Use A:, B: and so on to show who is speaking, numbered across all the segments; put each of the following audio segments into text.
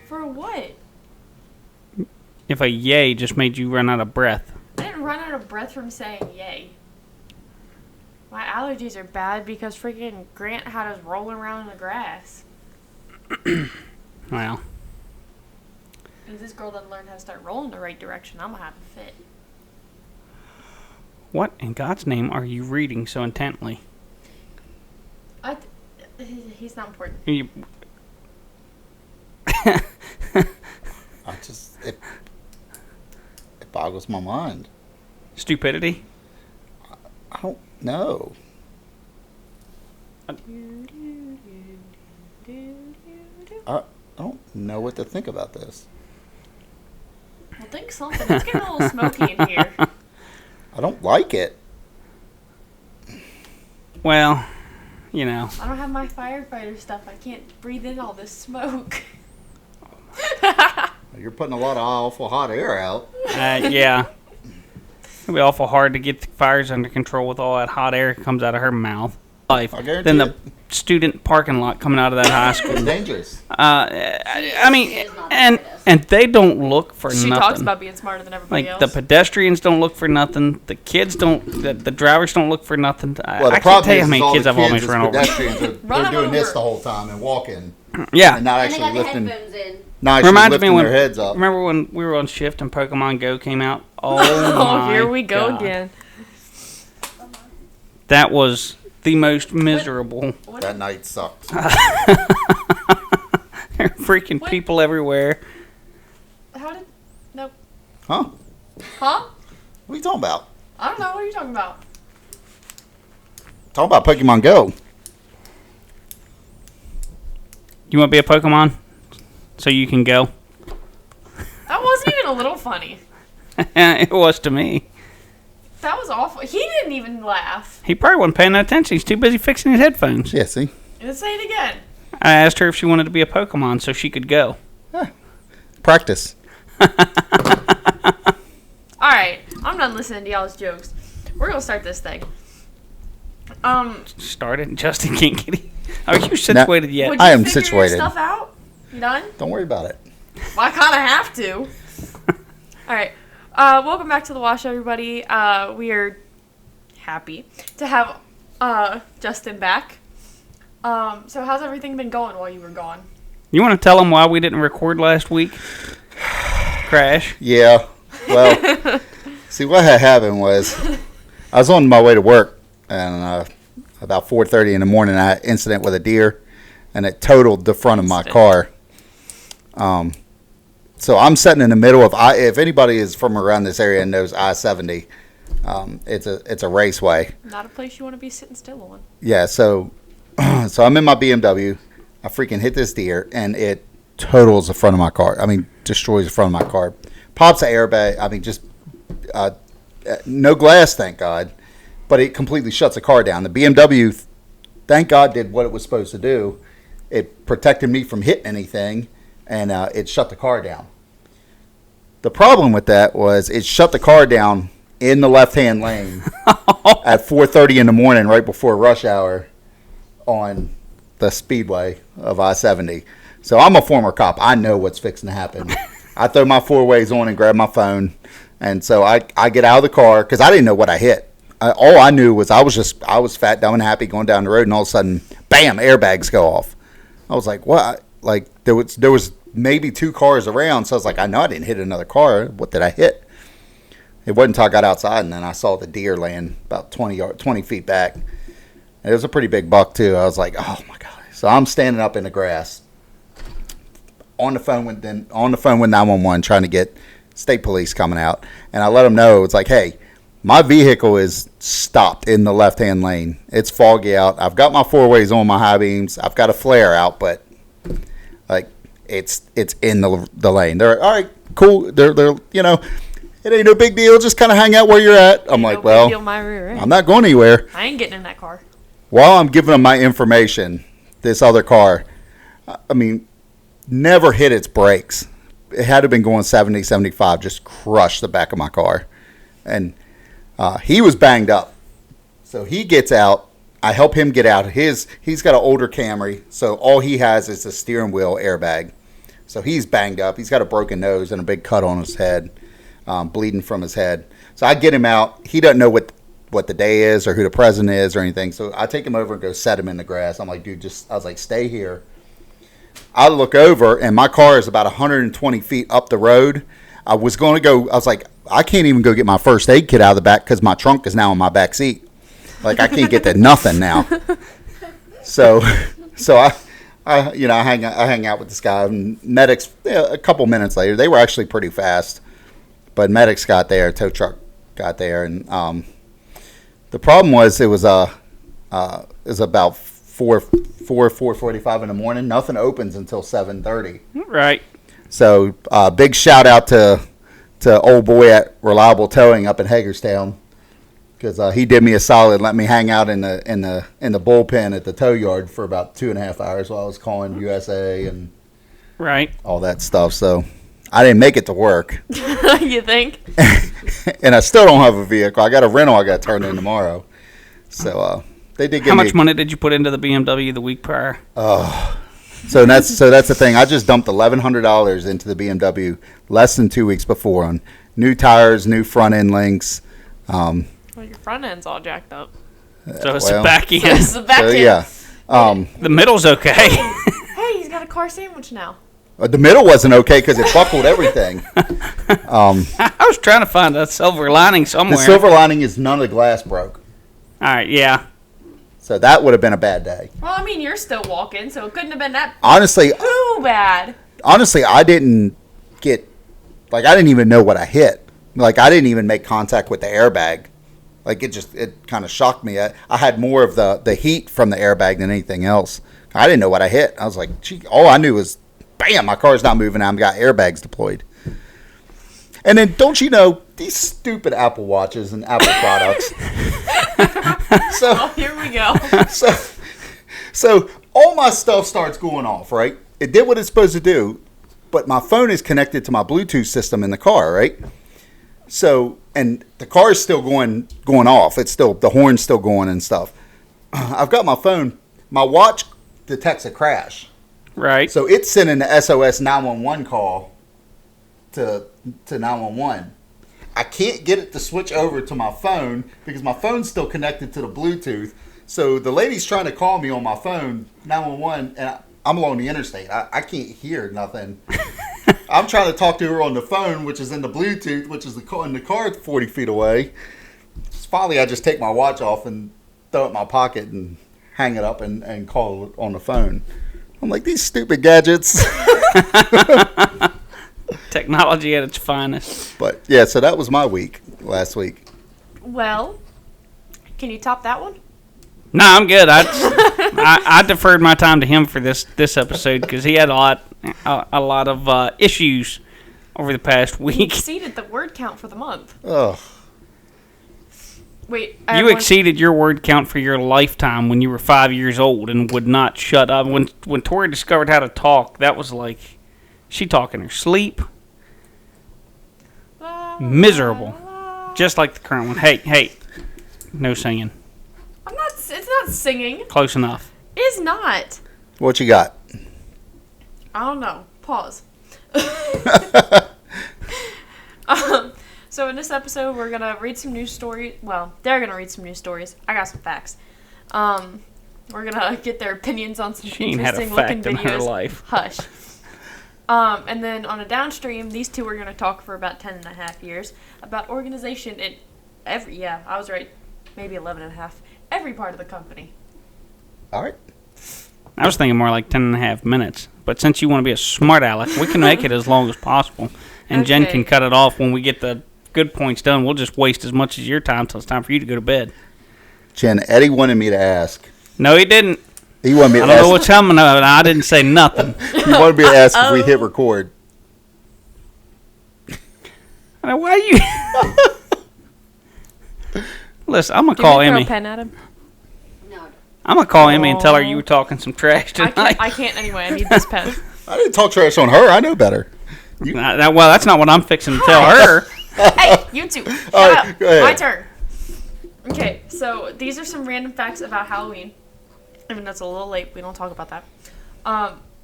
A: For what?
B: If a yay just made you run out of breath.
A: I didn't run out of breath from saying yay. My allergies are bad because freaking Grant had us rolling around in the grass.
B: Well.
A: If this girl doesn't learn how to start rolling the right direction, I'm going to have a fit.
B: What in God's name are you reading so intently?
A: He's not important.
B: You...
C: It boggles my mind.
B: Stupidity?
C: I don't know. I don't know what to think about this.
A: Well, think something. It's getting a little smoky in here.
C: I don't like it.
B: Well, you know.
A: I don't have my firefighter stuff. I can't breathe in all this smoke.
C: You're putting a lot of awful hot air out.
B: Yeah. It'll be awful hard to get the fires under control with all that hot air that comes out of her mouth. Then the student parking lot coming out of that high school.
C: It's dangerous.
B: I mean, and they don't look for nothing.
A: She talks about being smarter than everybody else.
B: The pedestrians don't look for nothing. The kids don't. The drivers don't look for nothing.
C: Well,
B: I can't tell you how many kids I've almost run over.
C: They're doing this the whole time and walking.
B: Yeah.
C: And not
D: And they
C: actually
D: got the
C: lifting.
D: headphones in.
C: Not actually
B: Reminds
C: lifting
B: me when
C: their heads up.
B: Remember when we were on shift and Pokemon Go came out? Oh, my
A: here we go
B: God.
A: again.
B: That was the most miserable.
C: That night sucked.
B: There are freaking people everywhere.
A: How did... Nope.
C: Huh?
A: Huh?
C: What are you talking about?
A: I don't know. What are you talking about?
C: Talking about Pokemon Go.
B: You want to be a Pokemon? So you can go?
A: That wasn't even a little funny.
B: It was to me.
A: That was awful. He didn't even laugh.
B: He probably wasn't paying no attention. He's too busy fixing his headphones.
C: Yeah, see?
A: Let's say it again.
B: I asked her if she wanted to be a Pokemon so she could go.
C: Practice.
A: Alright. I'm done listening to y'all's jokes. We're going to start this thing.
B: Start it. Justin can't get it. Are you situated yet?
A: Would you
C: I am
A: figure
C: situated.
A: your stuff out? You done?
C: Don't worry about it.
A: Well, I kind of have to. Alright. Welcome back to the Wash, everybody. We are happy to have Justin back. So how's everything been going while you were gone?
B: You want to tell them why we didn't record last week? Crash.
C: Yeah. Well, see, what had happened was I was on my way to work, and about 4:30 in the morning, I had an incident with a deer, and it totaled the front of my car. So I'm sitting in the middle of if anybody is from around this area and knows I-70, it's a raceway.
A: Not a place you want to be sitting still on.
C: Yeah, so I'm in my BMW. I freaking hit this deer, and it totals the front of my car. I mean, destroys the front of my car. Pops the airbag. I mean, just no glass, thank God. But it completely shuts the car down. The BMW, thank God, did what it was supposed to do. It protected me from hitting anything, and it shut the car down. The problem with that was it shut the car down in the left-hand lane at 4:30 in the morning, right before rush hour, on the speedway of I-70. So I'm a former cop. I know what's fixing to happen. I throw my four ways on and grab my phone, and so I get out of the car because I didn't know what I hit. All I knew was I was fat, dumb, and happy going down the road, and all of a sudden, bam! Airbags go off. I was like, what? Like there was maybe two cars around, so I was like, I know I didn't hit another car. What did I hit? It wasn't until I got outside, and then I saw the deer laying about 20 feet back. It was a pretty big buck too. I was like, oh my God. So I'm standing up in the grass on the phone with 911 trying to get state police coming out. And I let them know, it's like, hey, my vehicle is stopped in the left-hand lane. It's foggy out. I've got my four ways on, my high beams. I've got a flare out, but like it's in the lane. They're all right, cool. They're you know, it ain't no big deal. Just kind of hang out where you're at. I'm like, well, I'm not going anywhere.
A: I ain't getting in that car.
C: While I'm giving them my information, this other car, I mean, never hit its brakes. It had to have been going 70, 75, just crushed the back of my car. And he was banged up. So he gets out. I help him get out. He's got an older Camry, so all he has is the steering wheel airbag. So he's banged up. He's got a broken nose and a big cut on his head, bleeding from his head. So I get him out. He doesn't know what the day is or who the president is or anything. So I take him over and go set him in the grass. I'm like, dude, I was like, stay here. I look over, and my car is about 120 feet up the road. I was like, I can't even go get my first aid kit out of the back because my trunk is now in my back seat. Like, I can't get to nothing now. So I hang out with this guy, and medics, a couple minutes later, they were actually pretty fast, but medics got there, tow truck got there, and the problem was it was about 4:45 in the morning. Nothing opens until 7:30.
B: Right.
C: So big shout out to old boy at Reliable Towing up in Hagerstown, because he did me a solid, let me hang out in the bullpen at the tow yard for about 2.5 hours while I was calling USA and all that stuff. So I didn't make it to work.
A: You think?
C: And I still don't have a vehicle. I got a rental I got to turn in tomorrow. So they did give me.
B: How much money did you put into the BMW the week prior?
C: So that's the thing. I just dumped $1,100 into the BMW less than 2 weeks before on new tires, new front end links.
A: Well, your front end's all jacked up.
B: So it's the back end.
A: So it's the back end.
C: Yeah.
B: The middle's okay.
A: Hey, he's got a car sandwich now.
C: The middle wasn't okay because it buckled everything.
B: I was trying to find a silver lining somewhere.
C: The silver lining is none of the glass broke.
B: All right, yeah.
C: So that would have been a bad day.
A: Well, I mean, you're still walking, so it couldn't have been that
C: Honestly,
A: too bad.
C: Honestly, I didn't even know what I hit. Like, I didn't even make contact with the airbag. Like, it kind of shocked me. I had more of the heat from the airbag than anything else. I didn't know what I hit. I was like, gee, all I knew was, bam, my car's not moving. I've got airbags deployed. And then, don't you know, these stupid Apple Watches and Apple products.
A: So here we go.
C: So all my stuff starts going off, right? It did what it's supposed to do, but my phone is connected to my Bluetooth system in the car, right? So, and the car is still going off. It's still, the horn's still going and stuff. I've got my phone. My watch detects a crash.
B: Right.
C: So it's sending the SOS 911 call to 911. I can't get it to switch over to my phone because my phone's still connected to the Bluetooth. So the lady's trying to call me on my phone, 911, and I'm along the interstate. I can't hear nothing. I'm trying to talk to her on the phone, which is in the Bluetooth, which is in the car 40 feet away. So finally, I just take my watch off and throw it in my pocket and hang it up and call on the phone. I'm like, these stupid gadgets.
B: Technology at its finest.
C: But, yeah, so that was my week last week.
A: Well, can you top that one?
B: No, I'm good. I deferred my time to him for this episode because he had a lot of issues over the past week.
A: You exceeded the word count for the month.
C: Oh.
A: Wait,
B: you exceeded your word count for your lifetime when you were 5 years old and would not shut up. When Tori discovered how to talk, that was like she talked in her sleep. Miserable, just like the current one. Hey, no singing.
A: It's not singing.
B: Close enough.
A: It's not.
C: What you got?
A: I don't know. Pause. So in this episode, we're gonna read some news stories. Well, they're gonna read some news stories. I got some facts. We're gonna get their opinions on some interesting looking videos.
B: In her life.
A: Hush. And then on a downstream, these two are going to talk for about 10.5 years about organization in I was right, maybe 11.5, every part of the company.
C: All right.
B: I was thinking more like 10.5 minutes, but since you want to be a smart aleck, we can make it as long as possible, and
A: okay.
B: Jen can cut it off when we get the good points done. We'll just waste as much as your time until it's time for you to go to bed.
C: Jen, Eddie wanted me to ask.
B: No, he didn't.
C: He wanted me to
B: I don't know what's coming of it. I didn't say nothing.
C: He wanted me to ask if we hit record.
B: I mean, why you... Listen, I'm going to call Emmy.
A: Throw a pen at him?
D: No.
B: I'm going to call Emmy and tell her you were talking some trash tonight.
A: I can't anyway. I need this pen.
C: I didn't talk trash on her. I know better.
B: Well, that's not what I'm fixing to tell her.
A: Hey, you two. Shut
C: right,
A: up.
C: go ahead.
A: My turn. Okay, so these are some random facts about Halloween. I mean, that's a little late. We don't talk about that.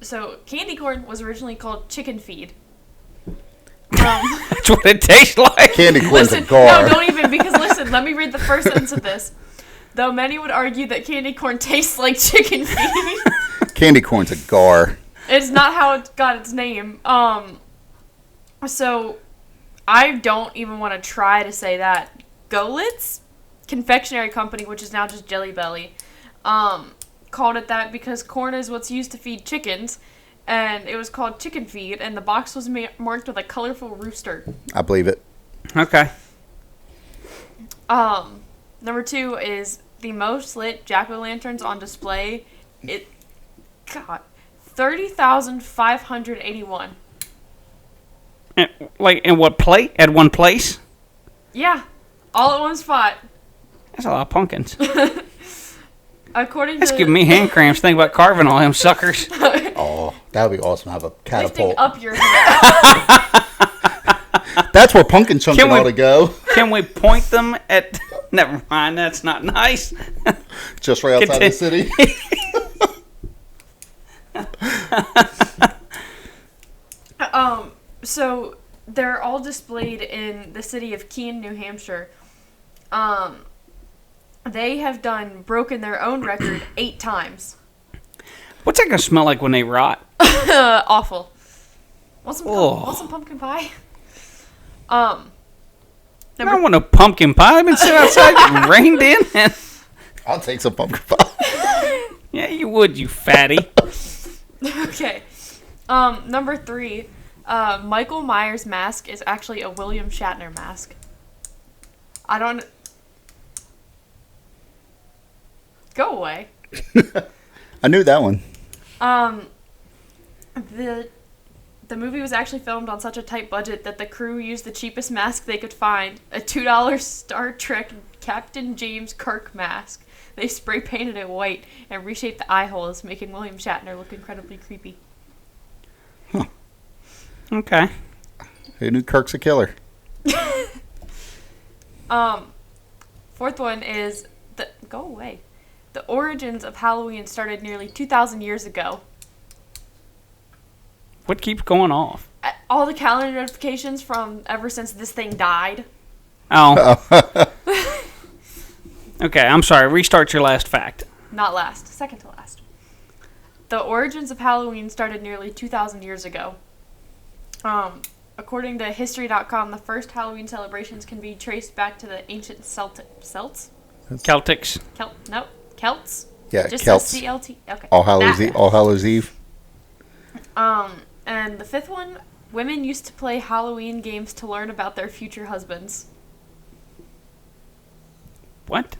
A: So candy corn was originally called chicken feed.
B: That's what it tastes like.
C: Candy corn's
A: Listen,
C: a gar.
A: no, don't even, because listen, let me read the first sentence of this. Though many would argue that candy corn tastes like chicken feed,
C: Candy corn's a gar.
A: it's not how it got its name. So I don't even want to try to say that. Golitz Confectionery Company, which is now just Jelly Belly, called it that because corn is what's used to feed chickens, and it was called chicken feed, and the box was marked with a colorful rooster.
C: I believe it.
B: Okay.
A: Number 2 is the most lit jack-o'-lanterns on display. 30,581.
B: Like in what plate? At one place?
A: Yeah, all at one spot.
B: That's a lot of pumpkins.
A: According
B: That's
A: to
B: giving me hand cramps thinking about carving all them suckers.
C: Oh, that would be awesome to have a
A: lifting
C: catapult.
A: up your head.
C: That's where pumpkin chunking ought to go.
B: Can we point them at... Never mind, that's not nice.
C: Just right outside the city.
A: So they're all displayed in the city of Keene, New Hampshire. They have broken their own record 8 times.
B: What's that going to smell like when they rot?
A: Awful. Want some pumpkin pie?
B: I don't want no pumpkin pie. I've been sitting outside getting rained in.
C: I'll take some pumpkin pie.
B: Yeah, you would, you fatty.
A: Okay. Number 3, Michael Myers' mask is actually a William Shatner mask. I don't... Go away.
C: I knew that one.
A: The movie was actually filmed on such a tight budget that the crew used the cheapest mask they could find, a $2 Star Trek Captain James Kirk mask. They spray painted it white and reshaped the eye holes, making William Shatner look incredibly creepy.
C: Huh.
B: Okay.
C: Who knew Kirk's a killer?
A: 4th one is go away. The origins of Halloween started nearly 2,000 years ago.
B: What keeps going off?
A: All the calendar notifications from ever since this thing died.
B: Oh. Okay, I'm sorry. Restart your last fact.
A: Not last. Second to last. The origins of Halloween started nearly 2,000 years ago. According to History.com, the first Halloween celebrations can be traced back to the ancient Celts?
B: Celtics.
A: Nope. Celts?
C: Yeah,
A: Just
C: Celts.
A: CLT. Okay.
C: All Hallows Eve.
A: And the 5th one, women used to play Halloween games to learn about their future husbands.
B: What?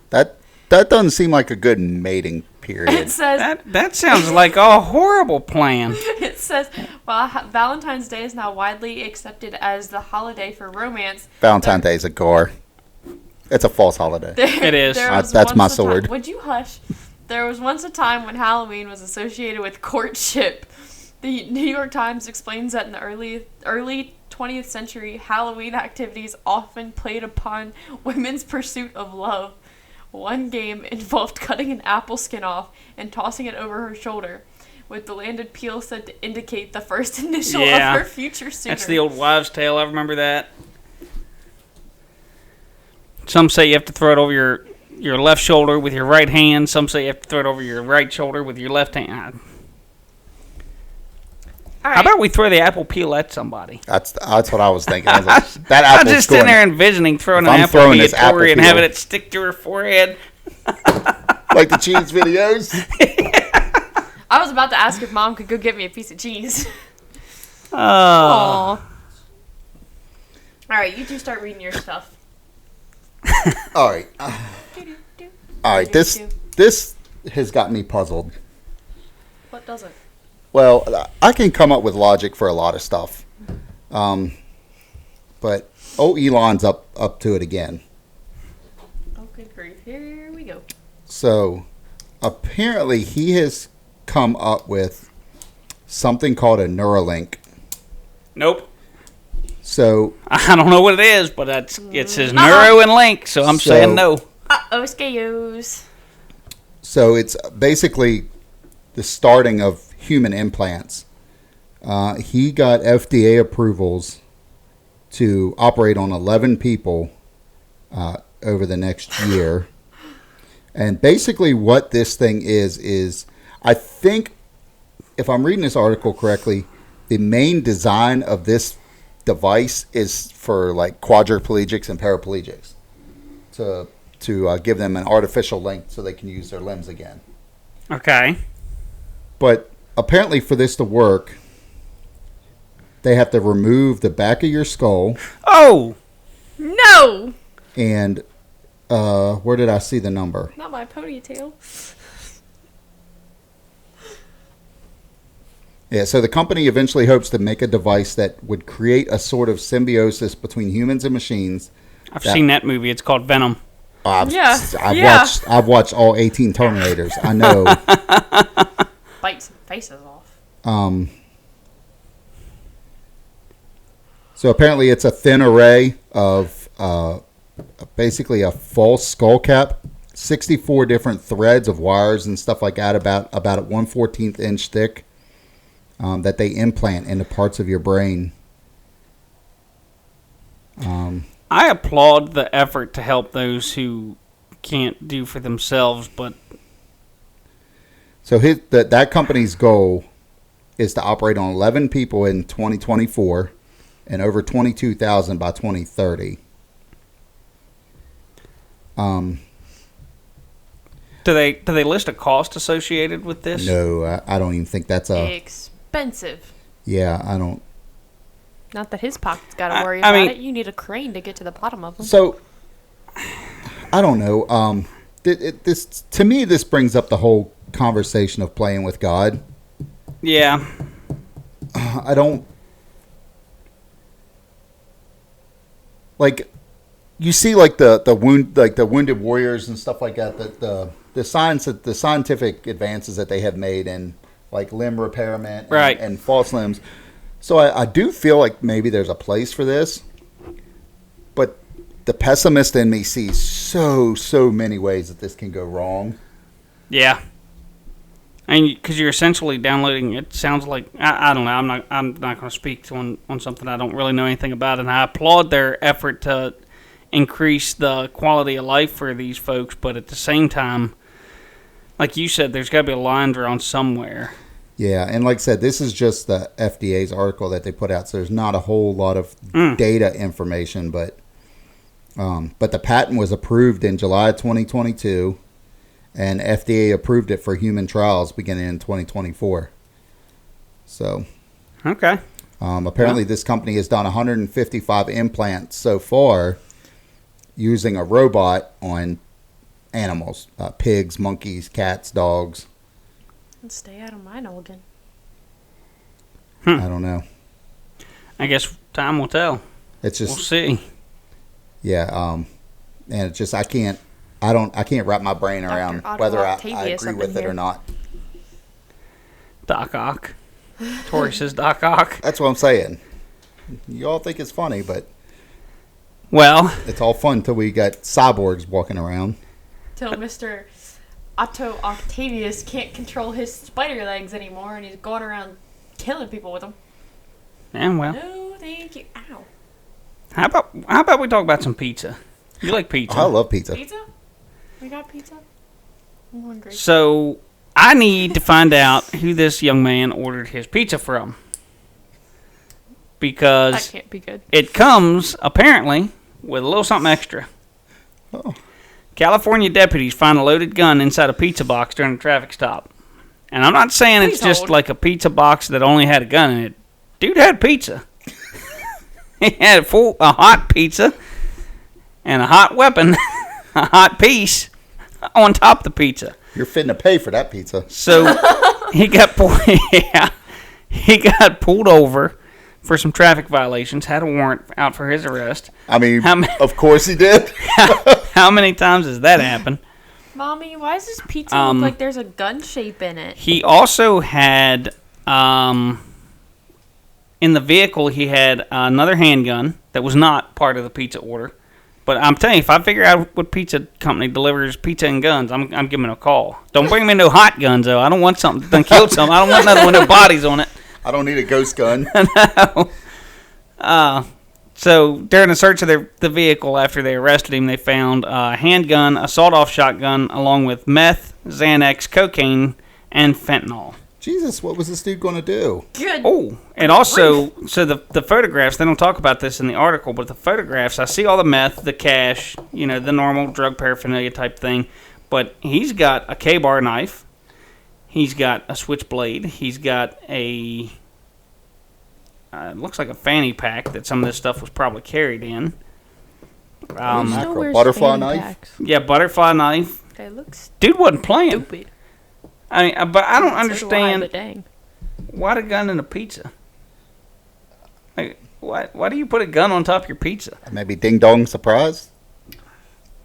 C: That doesn't seem like a good mating period.
A: It says
B: That sounds like a horrible plan.
A: it says while Valentine's Day is now widely accepted as the holiday for romance.
C: Valentine's Day is a gar. It's a false holiday.
B: It is.
C: That's my sword.
A: Would you hush? There was once a time when Halloween was associated with courtship. The New York Times explains that in the early 20th century, Halloween activities often played upon women's pursuit of love. One game involved cutting an apple skin off and tossing it over her shoulder, with the landed peel said to indicate the first initial of her future suitor.
B: That's the old wives' tale. I remember that. Some say you have to throw it over your left shoulder with your right hand. Some say you have to throw it over your right shoulder with your left hand.
A: All right.
B: How about we throw the apple peel at somebody?
C: That's what I was thinking. I was like, that apple's
B: I'm just in there envisioning throwing an apple peel at Tori and having it stick to her forehead.
C: Like the cheese videos.
A: I was about to ask if Mom could go get me a piece of cheese.
B: Oh.
A: All right, you two start reading your stuff.
C: All right. All right. This has got me puzzled.
A: What doesn't?
C: Well, I can come up with logic for a lot of stuff, but Elon's up to it again.
A: Oh, good grief! Here we go.
C: So, apparently, he has come up with something called a Neuralink.
B: Nope.
C: So
B: I don't know what it is, but it says Neuro and Link, so I'm saying no.
A: Scayos.
C: So it's basically the starting of human implants. He got FDA approvals to operate on 11 people over the next year. And basically what this thing is I think, if I'm reading this article correctly, the main design of this device is for like quadriplegics and paraplegics to give them an artificial length so they can use their limbs again.
B: Okay.
C: But apparently for this to work, they have to remove the back of your skull.
B: Oh!
A: No!
C: And where did I see the number?
A: Not my ponytail.
C: Yeah, so the company eventually hopes to make a device that would create a sort of symbiosis between humans and machines.
B: I've seen that movie. It's called Venom.
C: I've watched all 18 Terminators. I know.
A: Bite some faces off.
C: So apparently it's a thin array of basically a false skull cap, 64 different threads of wires and stuff like that, about a 1/14 inch thick, that they implant into parts of your brain.
B: I applaud the effort to help those who can't do for themselves, but...
C: So that company's goal is to operate on 11 people in 2024 and over 22,000 by 2030.
B: Do they list a cost associated with this?
C: No, I don't even think that's
A: expensive.
C: Yeah, I don't.
A: Not that his pocket's got to worry about it. You need a crane to get to the bottom of them.
C: So, I don't know. This to me, this brings up the whole conversation of playing with God.
B: Yeah.
C: I don't like. You see, like the wounded warriors and stuff like that. The scientific advances that they have made in like limb repairment and false limbs. So I do feel like maybe there's a place for this, but the pessimist in me sees so many ways that this can go wrong.
B: Yeah. And because you're essentially downloading, it sounds like I don't know. I'm not going to speak on something I don't really know anything about, and I applaud their effort to increase the quality of life for these folks, but at the same time, like you said, there's got to be a line drawn somewhere.
C: Yeah, and like I said, this is just the FDA's article that they put out, so there's not a whole lot of data information, but the patent was approved in July 2022, and FDA approved it for human trials beginning in 2024. So,
B: okay.
C: Apparently, this company has done 155 implants so far using a robot on animals, pigs, monkeys, cats, dogs.
A: Stay out of my noggin.
C: I don't know.
B: I guess time will tell.
C: It's just
B: we'll see.
C: Yeah, and it's just I can't wrap my brain around whether I agree with it or not.
B: Doc Ock. Tori says Doc Ock.
C: That's what I'm saying. You all think it's funny, but it's all fun till we got cyborgs walking around.
A: Till Mr. Otto Octavius can't control his spider legs anymore, and he's going around killing people with them.
B: Yeah, well.
A: No, thank you. Ow.
B: How about we talk about some pizza? You like pizza?
C: I love pizza.
A: Pizza? We got pizza? I'm hungry.
B: So, I need to find out who this young man ordered his pizza from. Because
A: that can't be good.
B: It comes, apparently, with a little something extra.
C: Oh.
B: California deputies find a loaded gun inside a pizza box during a traffic stop. And I'm not saying it's just like a pizza box that only had a gun in it. Dude had pizza. He had a hot pizza and a hot weapon, a hot piece on top of the pizza.
C: You're fitting to pay for that pizza.
B: So he got pulled over for some traffic violations, had a warrant out for his arrest.
C: I mean, of course he did.
B: How many times has that happened?
A: Mommy, why does this pizza look like there's a gun shape in it?
B: He also had, in the vehicle, he had another handgun that was not part of the pizza order. But I'm telling you, if I figure out what pizza company delivers pizza and guns, I'm giving it a call. Don't bring me no hot guns, though. I don't want something that done killed something. I don't want nothing with no bodies on it.
C: I don't need a ghost gun.
B: No. So during the search of the vehicle after they arrested him, they found a handgun, a sawed-off shotgun, along with meth, Xanax, cocaine, and fentanyl.
C: Jesus, what was this dude going to do?
A: Good.
B: Oh, and also, so the photographs, they don't talk about this in the article, but the photographs, I see all the meth, the cash, the normal drug paraphernalia type thing, but he's got a K-bar knife, he's got a switchblade, he's got a, it looks like a fanny pack that some of this stuff was probably carried in.
C: Mackerel. Butterfly knife?
B: Yeah, butterfly knife.
A: That looks
B: Dude wasn't playing.
A: stupid.
B: But I don't
A: So
B: understand
A: but dang.
B: why the gun in a pizza. Like, why do you put a gun on top of your pizza?
C: Maybe ding dong surprise?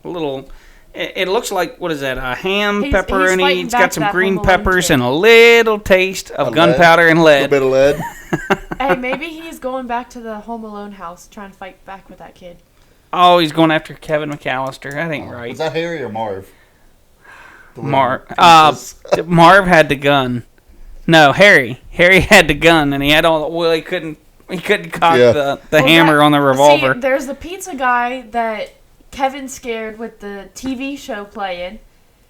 B: A little. It looks like, what is that? A ham,
A: He's
B: pepperoni.
A: fighting
B: It's
A: back
B: got some
A: that
B: green
A: Home Alone
B: peppers
A: kid.
B: and a little taste of gunpowder and
C: A
B: lead.
C: little bit of lead.
A: Hey, maybe he's going back to the Home Alone house, trying to fight back with that kid.
B: Oh, he's going after Kevin McAllister. That ain't right.
C: Was that Harry or Marv?
B: Marv had the gun. No, Harry. Harry had the gun, and he had all the oil. He couldn't cock the
A: Well,
B: hammer on the revolver.
A: See, there's the pizza guy that Kevin scared with the TV show playing.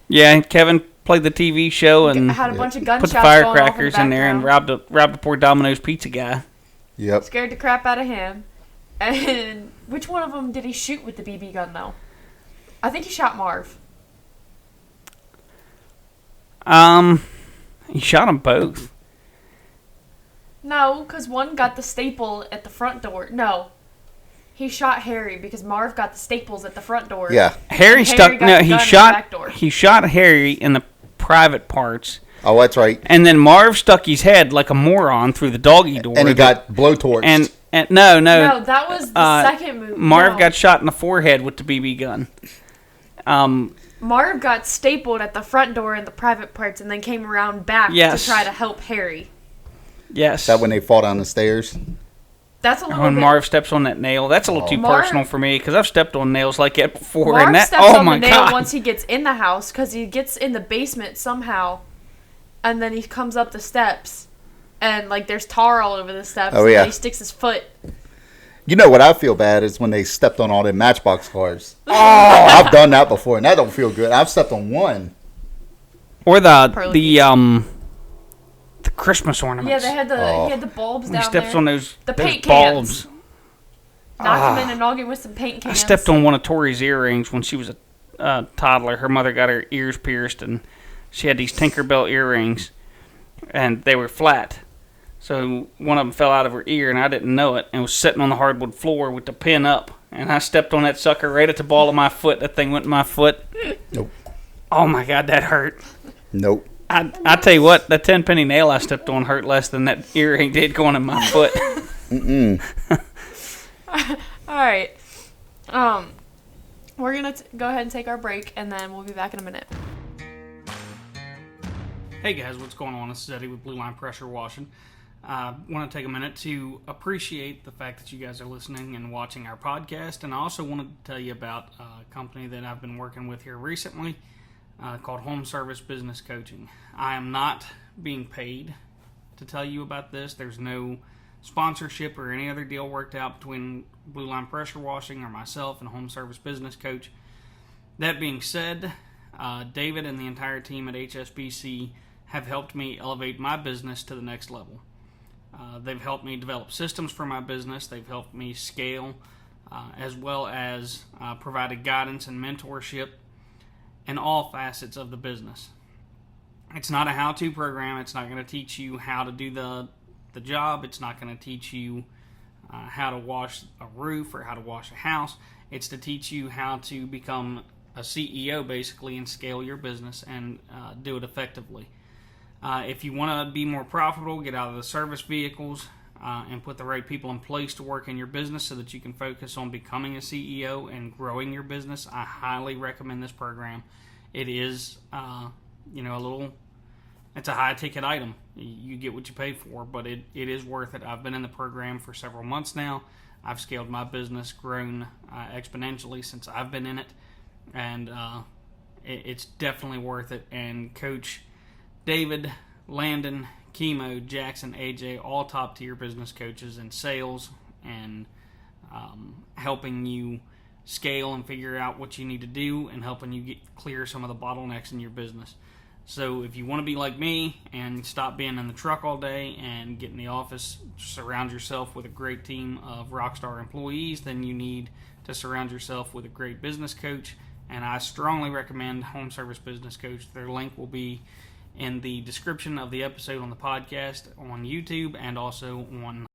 B: Yeah, Kevin played the TV show and
A: Had a bunch of
B: put
A: gunshots
B: the
A: going off
B: firecrackers
A: in
B: in there and robbed a poor Domino's pizza guy.
C: Yep.
A: Scared the crap out of him. And which one of them did he shoot with the BB gun, though? I think he shot Marv.
B: He shot them both.
A: No, because one got the staple at the front door. No. He shot Harry because Marv got the staples at the front door.
C: Yeah.
B: Harry
A: And
B: stuck.
A: got
B: No,
A: the
B: he
A: gun in the
B: shot.
A: back door.
B: He shot Harry in the private parts,
C: Oh, that's right.
B: and then Marv stuck his head like a moron through the doggy door.
C: And he got blowtorched.
B: And no.
A: No, that was the second movie.
B: Marv
A: No.
B: got shot in the forehead with the BB gun.
A: Marv got stapled at the front door in the private parts and then came around back
B: Yes.
A: to try to help Harry.
B: Yes.
C: Is that when they fall down the stairs?
A: That's a little
B: When
A: bit.
B: Marv steps on that nail, that's a little too
A: Marv-
B: personal for me because I've stepped on nails like that before.
A: Marv
B: and that,
A: steps
B: oh
A: on
B: my
A: the nail
B: god!
A: once he gets in the house because he gets in the basement somehow, and then he comes up the steps, and like there's tar all over the steps.
C: Oh, yeah.
A: And he sticks his foot.
C: You know what I feel bad is when they stepped on all them Matchbox cars. Oh, I've done that before, and that don't feel good. I've stepped on one.
B: Or the
A: Pearly
B: Christmas ornaments.
A: Yeah, he had the bulbs
B: When he
A: down
B: steps
A: there.
B: on those
A: The paint
B: bulbs.
A: cans. Knocked him in the noggin with some paint
B: I
A: cans.
B: stepped on one of Tori's earrings when she was a toddler. Her mother got her ears pierced, and she had these Tinkerbell earrings, and they were flat. So one of them fell out of her ear, and I didn't know it, and was sitting on the hardwood floor with the pin up. And I stepped on that sucker right at the ball of my foot. That thing went in my foot.
C: Nope.
B: Oh, my God, that hurt.
C: Nope.
B: I tell you what, that 10-penny nail I stepped on hurt less than that earring did going in my foot.
C: Mm-mm.
A: All right. We're going to go ahead and take our break, and then we'll be back in a minute.
B: Hey guys, what's going on? This is Eddie with Blue Line Pressure Washing. I want to take a minute to appreciate the fact that you guys are listening and watching our podcast, and I also wanted to tell you about a company that I've been working with here recently called Home Service Business Coaching. I am not being paid to tell you about this. There's no sponsorship or any other deal worked out between Blue Line Pressure Washing or myself and Home Service Business Coach. That being said, David and the entire team at HSBC have helped me elevate my business to the next level. They've helped me develop systems for my business. They've helped me scale, as well as provided guidance and mentorship in all facets of the business. It's not a how-to program. It's not going to teach you how to do the job. It's not going to teach you how to wash a roof or how to wash a house. It's to teach you how to become a CEO, basically, and scale your business and do it effectively. If you want to be more profitable, get out of the service vehicles and put the right people in place to work in your business so that you can focus on becoming a CEO and growing your business, I highly recommend this program. It is, it's a high-ticket item. You get what you pay for, but it is worth it. I've been in the program for several months now. I've scaled my business, grown exponentially since I've been in it, and it's definitely worth it. And Coach David, Landon, Chemo, Jackson, AJ, all top tier business coaches in sales and helping you scale and figure out what you need to do and helping you get clear some of the bottlenecks in your business. So if you want to be like me and stop being in the truck all day and get in the office, surround yourself with a great team of rockstar employees, then you need to surround yourself with a great business coach. And I strongly recommend Home Service Business Coach. Their link will be in the description of the episode on the podcast on YouTube and also on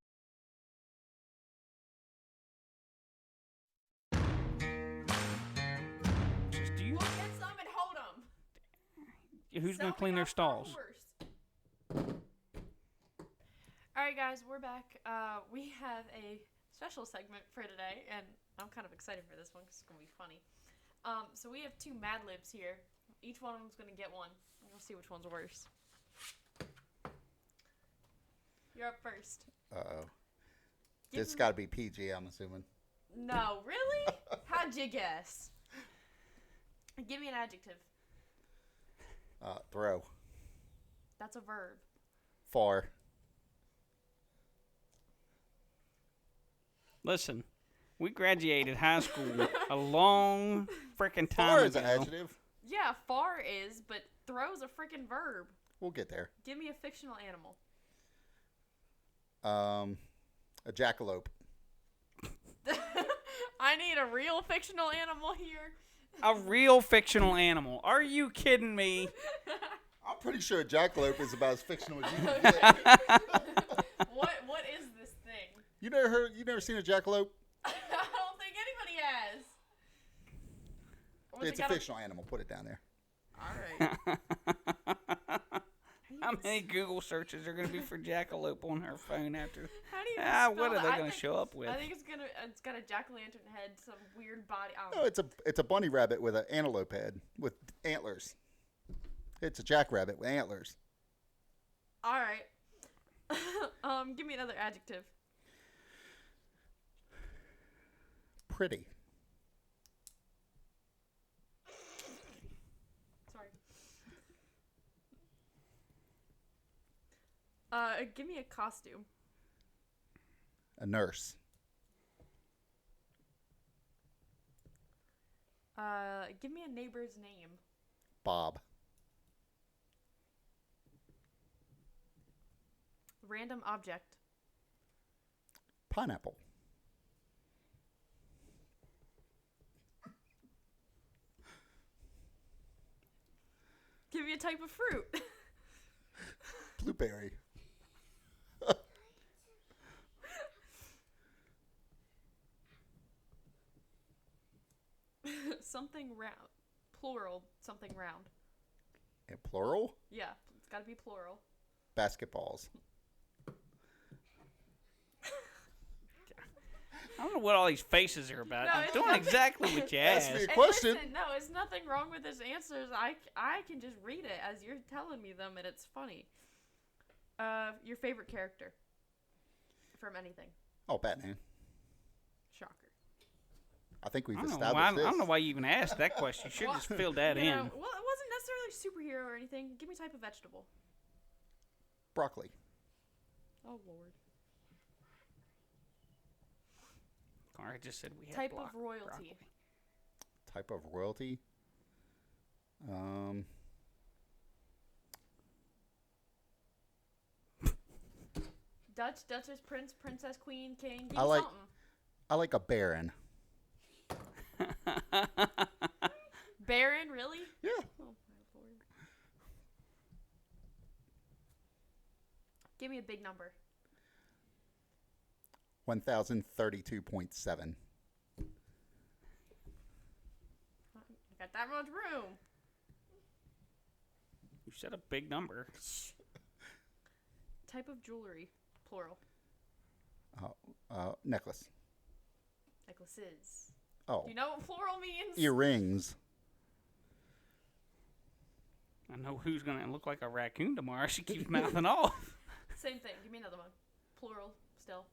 B: who's going to clean their stalls?
A: Alright guys, we're back. We have a special segment for today, and I'm kind of excited for this one because it's going to be funny. So we have 2 mad-libs here. Each one of them's going to get one. We'll see which one's worse. You're up first.
C: Uh-oh. This got to be PG, I'm assuming.
A: No, really? How'd you guess? Give me an adjective.
C: Throw.
A: That's a verb.
C: Far.
B: Listen, we graduated high school a long freaking time
C: Far is
B: ago.
C: an adjective.
A: Yeah, far is, but throw's a freaking verb.
C: We'll get there.
A: Give me a fictional animal.
C: A jackalope.
A: I need a real fictional animal here.
B: A real fictional animal. Are you kidding me?
C: I'm pretty sure a jackalope is about as fictional as you can get.
A: What is this thing?
C: You never seen a jackalope?
A: I don't think anybody has.
C: It's a fictional animal. Put it down there.
A: All right.
B: How many Google searches are going to be for jackalope on her phone after?
A: How do you
B: what are they going to show up with?
A: I think it's got a jack-o'-lantern head, some weird body.
C: No, it's a bunny rabbit with an antelope head with antlers. It's a jackrabbit with antlers.
A: All right. Give me another adjective.
C: Pretty.
A: Sorry. Give me a costume.
C: A nurse.
A: Give me a neighbor's name.
C: Bob.
A: Random object.
C: Pineapple.
A: Give me a type of fruit.
C: Blueberry.
A: Something round. Plural. Something round.
C: And plural?
A: Yeah, it's got to be plural.
C: Basketballs.
B: I don't know what all these faces are about.
A: No,
B: I'm
A: it's
B: doing
A: nothing.
B: exactly what you
C: Ask me
B: asked.
C: a question.
A: Listen, no, it's nothing wrong with his answers. I can just read it as you're telling me them, and it's funny. Your favorite character from anything?
C: Oh, Batman.
A: Shocker.
C: I think we've
B: I
C: established this.
B: don't know why you even asked that question. You should have just filled that in.
A: Well, it wasn't necessarily superhero or anything. Give me type of vegetable.
C: Broccoli.
A: Oh Lord.
B: I just said we had
A: Type of royalty.
B: broccoli.
C: Type of royalty.
A: Dutch, Duchess, Prince, Princess, Queen, King. Give me
C: I like a baron.
A: Baron, really?
C: Yeah.
A: Oh my Lord. Give me a big number.
C: 1,032.7.
A: I got that much room.
B: You said a big number.
A: Type of jewelry, plural.
C: Necklace.
A: Necklaces.
C: Oh.
A: Do you know what plural means?
C: Earrings.
B: I know who's gonna look like a raccoon tomorrow. She keeps mouthing off.
A: Same thing. Give me another one. Plural still.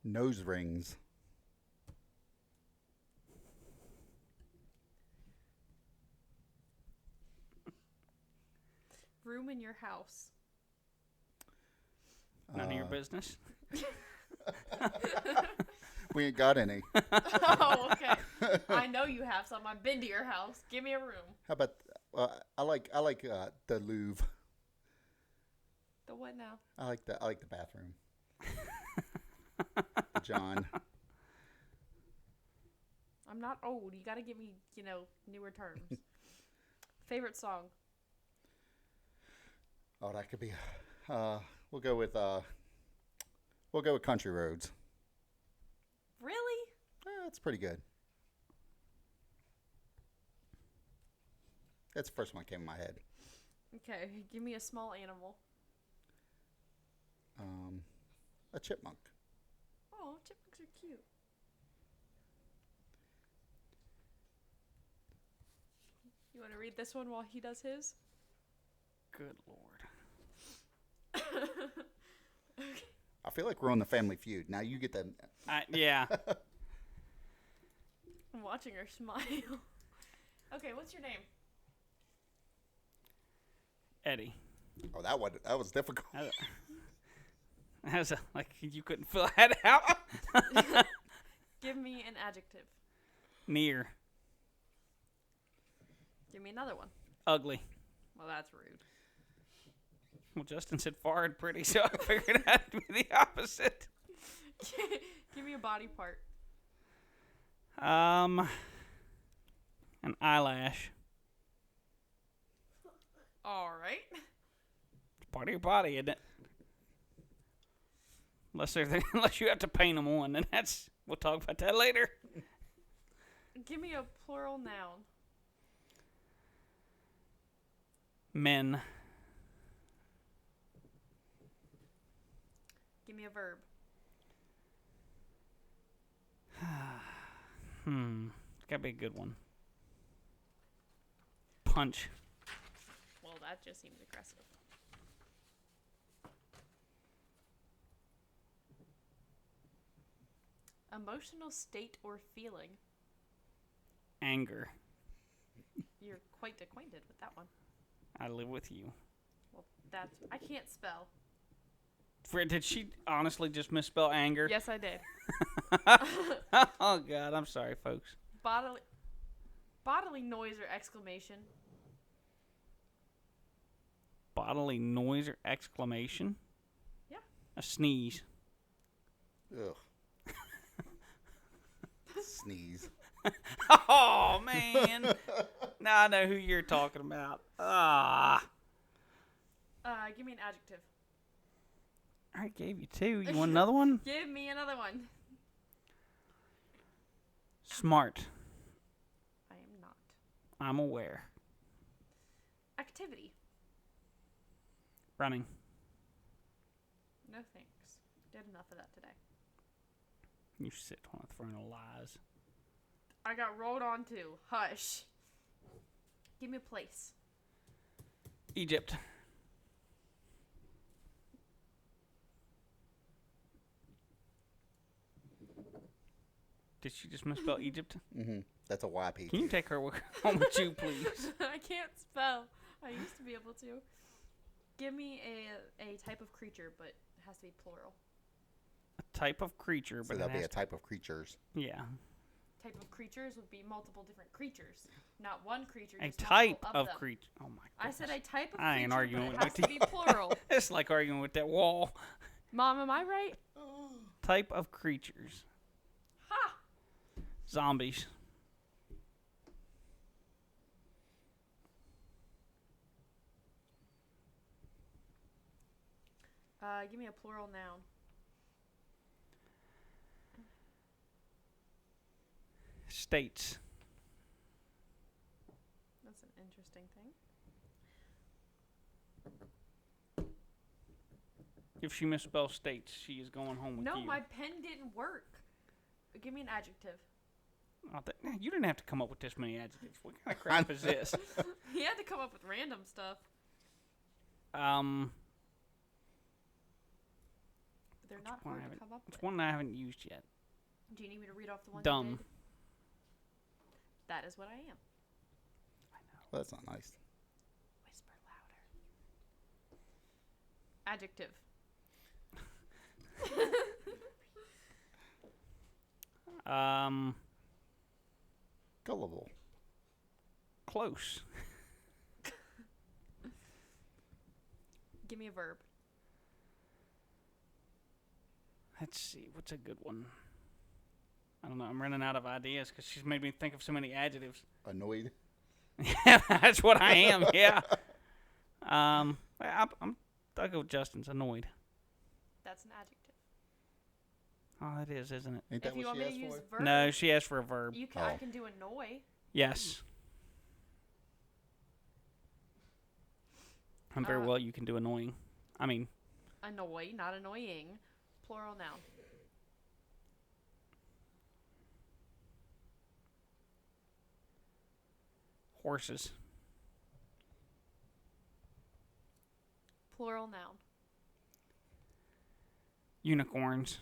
C: Nose rings.
A: Room in your house.
B: None of your business.
C: We ain't got any.
A: Oh, okay. I know you have some. I've been to your house. Give me a room.
C: How about? I like the Louvre.
A: The what now?
C: I like the bathroom. John.
A: I'm not old. You got to give me, newer terms. Favorite song?
C: Oh, that could be. We'll go with Country Roads.
A: Really?
C: That's pretty good. That's the first one that came in my head.
A: Okay, give me a small animal.
C: A chipmunk.
A: Oh, chipmunks are cute. You want to read this one while he does his?
B: Good Lord.
A: Okay.
C: I feel like we're on the Family Feud. Now you get that.
B: Yeah.
A: I'm watching her smile. Okay, what's your name?
B: Eddie.
C: Oh, that was difficult.
B: As like you couldn't fill that out.
A: Give me an adjective.
B: Near.
A: Give me another one.
B: Ugly.
A: Well, that's rude.
B: Well, Justin said far and pretty, so I figured it had to be the opposite.
A: Give me a body part.
B: An eyelash.
A: All right.
B: It's part of your body, isn't it? Unless you have to paint them on, and we'll talk about that later.
A: Give me a plural noun.
B: Men.
A: Give me a verb.
B: Gotta be a good one. Punch.
A: Well, that just seems aggressive. Emotional state or feeling.
B: Anger.
A: You're quite acquainted with that one.
B: I live with you.
A: Well, I can't spell.
B: Did she honestly just misspell anger?
A: Yes, I did.
B: Oh, God. I'm sorry, folks.
A: Bodily noise or exclamation.
B: Bodily noise or exclamation?
A: Yeah.
B: A sneeze.
C: Ugh. Sneeze.
B: Oh, man. Now I know who you're talking about.
A: Give me an adjective.
B: I already gave you two. You want another one?
A: Give me another one.
B: Smart.
A: I am not.
B: I'm aware.
A: Activity.
B: Running.
A: No thanks. Did enough of that today.
B: You sit on a throne of lies.
A: I got rolled onto. Hush. Give me a place.
B: Egypt. Did she just misspell Egypt?
C: Mm-hmm. That's a YP.
B: Can you take her home with you, please?
A: I can't spell. I used to be able to. Give me a type of creature, but it has to be plural.
B: A type of creature,
C: So
B: but
C: that'll be a type of creatures.
B: Yeah.
A: Type of creatures would be multiple different creatures, not one creature.
B: A
A: Just
B: type
A: multiple
B: of
A: them.
B: creature. Oh my god.
A: I said a type of creature,
B: I ain't arguing
A: but it
B: with
A: has to be plural.
B: It's like arguing with that wall.
A: Mom, am I right?
B: Type of creatures.
A: Ha!
B: Zombies.
A: Give me a plural noun.
B: States.
A: That's an interesting thing.
B: If she misspells states, she is going home with
A: No,
B: you.
A: my pen didn't work. Give me an adjective.
B: You didn't have to come up with this many adjectives. What kind of crap is this?
A: He had to come up with random stuff.
B: Um,
A: But they're not hard to come up with.
B: It's one I haven't used yet.
A: Do you need me to read off the ones
B: Dumb.
A: you did? That is what I am.
B: I know.
C: Well, that's not nice.
A: Whisper louder. Adjective.
C: Gullible.
B: Close.
A: Give me a verb.
B: Let's see. What's a good one? I don't know. I'm running out of ideas because she's made me think of so many adjectives.
C: Annoyed.
B: Yeah, that's what I am. Yeah. I'll go with Justin's. Annoyed.
A: That's an adjective.
B: Oh, it is, isn't it?
C: Ain't that
A: If you
C: what
A: want
C: she
A: me to
C: asked
A: use
C: for?
A: verb,
B: No, she asked for a verb.
A: I
C: Oh.
A: can do annoy.
B: Yes. And very well, you can do annoying. I mean,
A: Annoy, not annoying. Plural noun.
B: horses.
A: Plural noun.
B: Unicorns.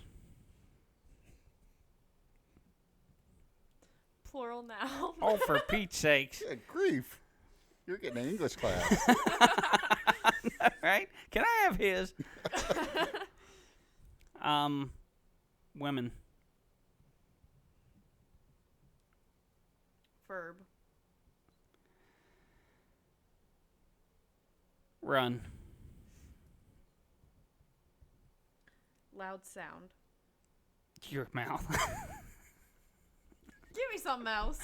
A: Plural noun.
B: Oh, for Pete's sakes.
C: Good grief. You're getting an English class.
B: Right? Can I have his? Women.
A: Verb.
B: Run.
A: Loud sound.
B: Your mouth.
A: Give me something else.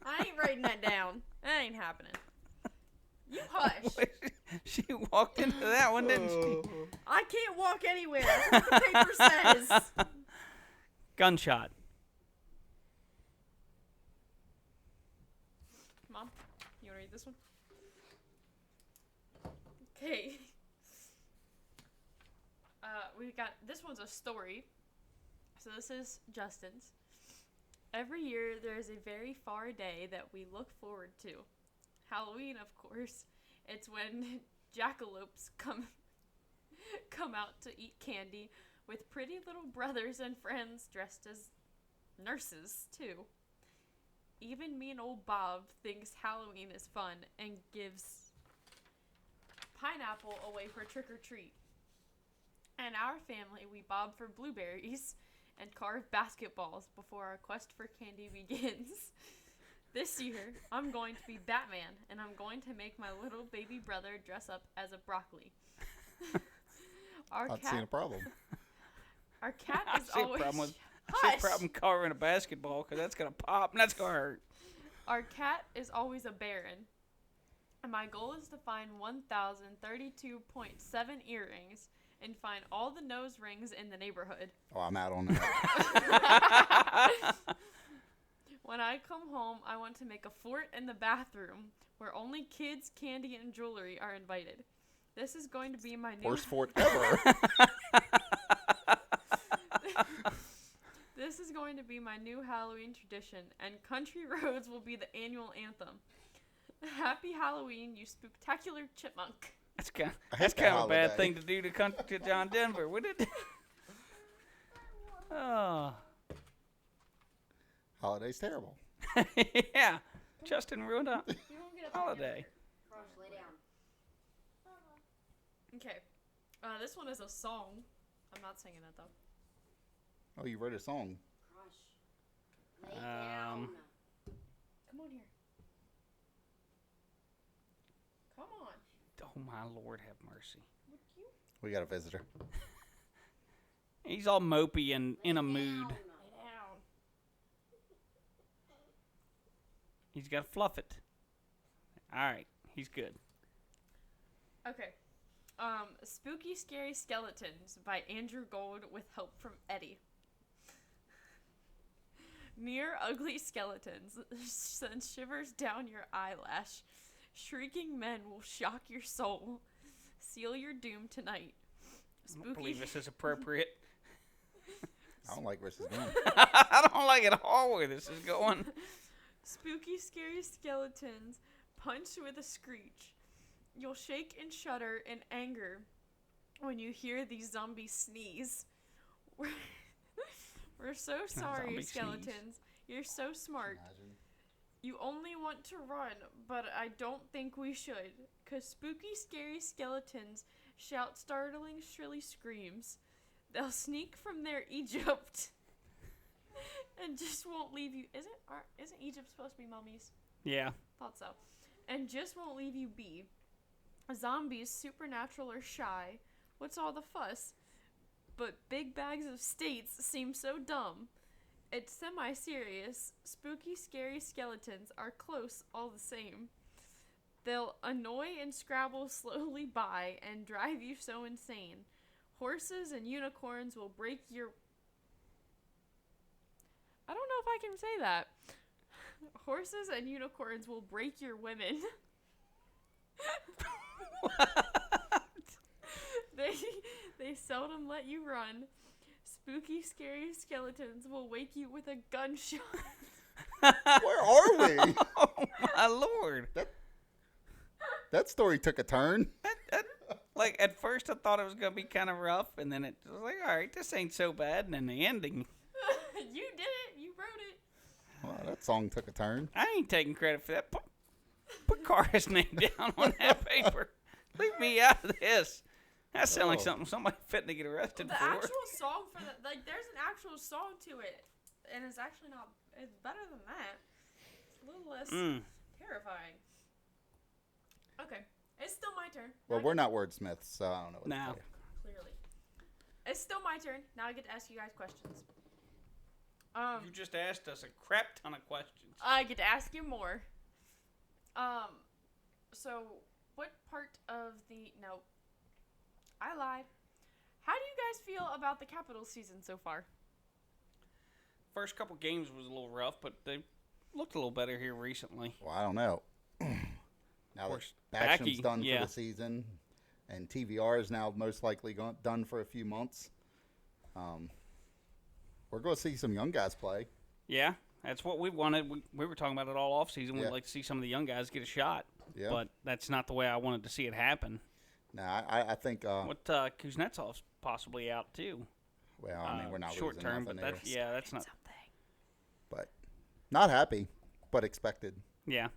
A: I ain't writing that down. That ain't happening. You hush.
B: She walked into that one, didn't she?
A: I can't walk anywhere. That's what the paper says.
B: Gunshot.
A: Mom, you want to read this one? Okay. We got, this one's a story. So this is Justin's. Every year there is a very far day that we look forward to. Halloween, of course. It's when jackalopes come out to eat candy with pretty little brothers and friends dressed as nurses, too. Even mean old Bob thinks Halloween is fun and gives pineapple away for trick-or-treat. And our family, we bob for blueberries and carve basketballs before our quest for candy begins. This year, I'm going to be Batman, and I'm going to make my little baby brother dress up as a broccoli.
C: Not seeing a problem.
A: Our cat
B: I
A: is
B: see a
A: always...
B: problem with. I see
A: Hush!
B: a problem carving a basketball because that's gonna pop and that's gonna hurt.
A: Our cat is always a baron. And my goal is to find 1,032.7 earrings and find all the nose rings in the neighborhood.
C: Oh, I'm out on that.
A: When I come home, I want to make a fort in the bathroom where only kids, candy, and jewelry are invited. This is going to be my new...
C: Worst fort ever.
A: This is going to be my new Halloween tradition, and Country Roads will be the annual anthem. Happy Halloween, you spooktacular chipmunk.
B: That's kind
C: hate
B: of
C: that
B: a bad
C: holiday.
B: thing to do to John Denver, wouldn't it? Oh,
C: Holiday's terrible.
B: yeah. Justin ruined a
A: You won't get up
B: holiday.
D: Crush, lay down.
A: Okay. This one is a song. I'm not singing it, though.
C: Oh, you wrote a song.
D: Crush. Lay down.
A: Come on here. Come on.
B: Oh my Lord, have mercy.
A: Would you?
C: We got a visitor.
B: He's all mopey and in a mood.
D: Down.
A: Lay down.
B: He's got to fluff it. All right, he's good.
A: Okay. Spooky Scary Skeletons by Andrew Gold with help from Eddie. Near ugly skeletons send shivers down your eyelash. Shrieking men will shock your soul. Seal your doom tonight.
B: I don't believe this is appropriate.
C: I don't like where this is going.
B: I don't like at all where this is going.
A: Spooky, scary skeletons punch with a screech. You'll shake and shudder in anger when you hear these zombies sneeze. We're so sorry,
B: zombie
A: skeletons. You're so smart.
C: Imagine.
A: You only want to run, but I don't think we should. 'Cause spooky, scary skeletons shout startling, shrilly screams. They'll sneak from their Egypt and just won't leave you. Isn't Egypt supposed to be mummies?
B: Yeah.
A: Thought so. And just won't leave you be. Zombies, supernatural or shy. What's all the fuss? But big bags of states seem so dumb. It's semi-serious. Spooky, scary skeletons are close all the same. They'll annoy and scrabble slowly by and drive you so insane. Horses and unicorns will break your... I don't know if I can say that. Horses and unicorns will break your women. They seldom let you run. Spooky, scary skeletons will wake you with a gunshot.
C: Where are we?
B: Oh my lord!
C: That story took a turn.
B: Like at first, I thought it was gonna be kind of rough, and then it was like, all right, this ain't so bad. And then the ending,
A: You did it. You wrote it.
C: Wow, that song took a turn.
B: I ain't taking credit for that. Put Car's name down on that paper. Leave me out of this. That sounds like something somebody fitting to get arrested
A: The
B: for.
A: actual song for that, like, there's an actual song to it, and it's actually not. It's better than that. It's a little less terrifying. Okay, it's still my turn.
C: Well,
A: Now
C: we're not wordsmiths, so I don't know what
B: No.
C: to tell you.
A: clearly. It's still my turn. Now I get to ask you guys questions.
B: You just asked us a crap ton of questions.
A: I get to ask you more. So what part of the... No. I lied. How do you guys feel about the Capitals season so far?
B: First couple games was a little rough, but they looked a little better here recently.
C: Well, I don't know. Now
B: course,
C: that
B: Backy,
C: Backstrom's done
B: yeah.
C: for the season, and TVR is now most likely done for a few months. We're going to see some young guys play.
B: Yeah, that's what we wanted. We were talking about it all off season.
C: Yeah.
B: We'd like to see some of the young guys get a shot.
C: Yeah.
B: But that's not the way I wanted to see it happen.
C: Now, I think.
B: What Kuznetsov's possibly out too.
C: Well, I mean, we're not
B: short
C: losing
B: term,
C: nothing
B: but
C: there.
B: that's not.
A: Something.
C: But not happy, but expected.
B: Yeah,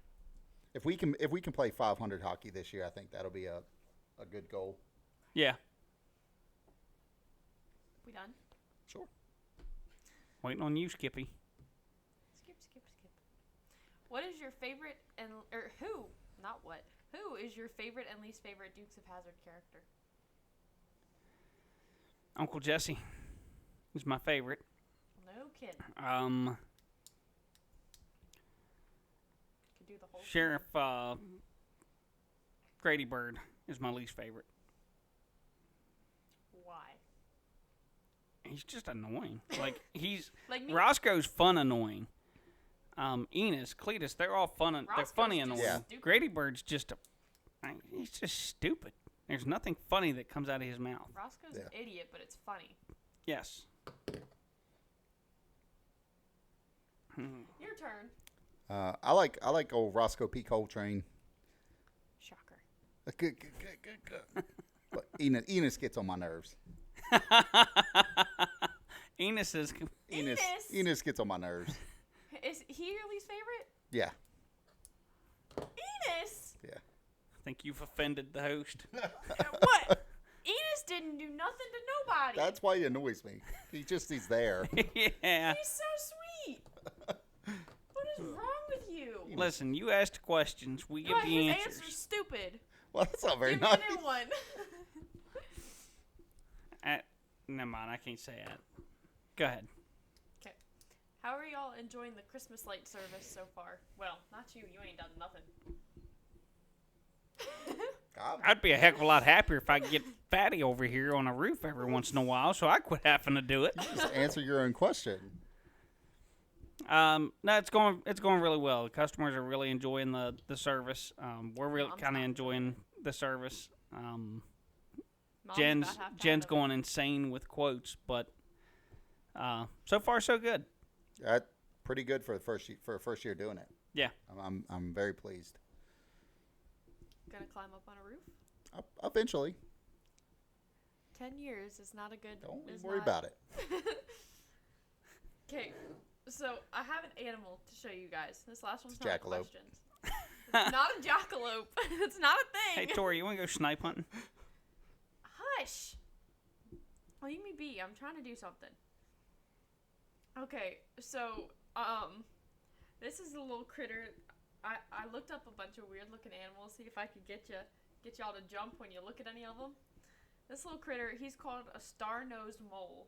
C: If we can play 500 hockey this year, I think that'll be a good goal.
B: yeah.
A: We done?
C: Sure.
B: Waiting on you, Skippy.
A: Skip. What is your favorite who? Not what. Who is your favorite and least favorite Dukes of Hazzard character?
B: Uncle Jesse is my favorite.
A: No kidding. Could do the whole
B: Sheriff Grady Bird is my least favorite.
A: Why?
B: He's just annoying. Like he's
A: Like me?
B: Roscoe's fun annoying. Enos, Cletus, they're all fun. They're
A: Roscoe's
B: funny
A: just
B: annoying.
C: Yeah.
A: stupid.
B: Grady Bird's just he's just stupid. There's nothing funny that comes out of his mouth.
A: Roscoe's an
C: Yeah.
A: idiot, but it's funny.
B: Yes.
A: Your turn.
C: I like old Roscoe P. Coltrane.
A: Shocker.
C: But Enos gets on my nerves.
B: Enos is
C: Enos gets on my nerves.
A: Is he your least favorite?
C: Yeah.
A: Enos?
C: Yeah.
B: I think you've offended the host.
A: What? Enos didn't do nothing to nobody.
C: That's why he annoys me. He's there.
B: Yeah.
A: He's so sweet. What is wrong with you?
B: Listen, you asked questions. We give
A: But
B: the
A: his
B: answers.
A: answer's stupid.
C: Well, that's not very
A: Give me
C: nice.
A: a new one.
B: Never mind, I can't say that. Go ahead.
A: Okay. How are y'all enjoying the Christmas light service so far? Well, not you. You ain't done nothing.
B: I'd be a heck of a lot happier if I could get Fatty over here on a roof every once in a while, so I quit having to do it.
C: Just answer your own question.
B: No, it's going really well. The customers are really enjoying the service. We're really
A: Mom's
B: kind of
A: not
B: enjoying the service.
A: Mom's
B: Jen's
A: about half
B: Jen's
A: tired of
B: going insane with quotes, but So far, so good.
C: That's pretty good for a first year doing it.
B: Yeah.
C: I'm very pleased.
A: Gonna climb up on a roof?
C: Eventually.
A: 10 years is not a good...
C: Don't worry about it.
A: Okay, so I have an animal to show you guys. This last one's
C: It's
A: not
C: jackalope.
A: questions. It's not a jackalope. It's not a thing.
B: Hey, Tori, you want to go snipe hunting?
A: Hush. Leave me be. I'm trying to do something. Okay, so, this is a little critter. I looked up a bunch of weird looking animals, see if I could get y'all to jump when you look at any of them. This little critter, he's called a star-nosed mole.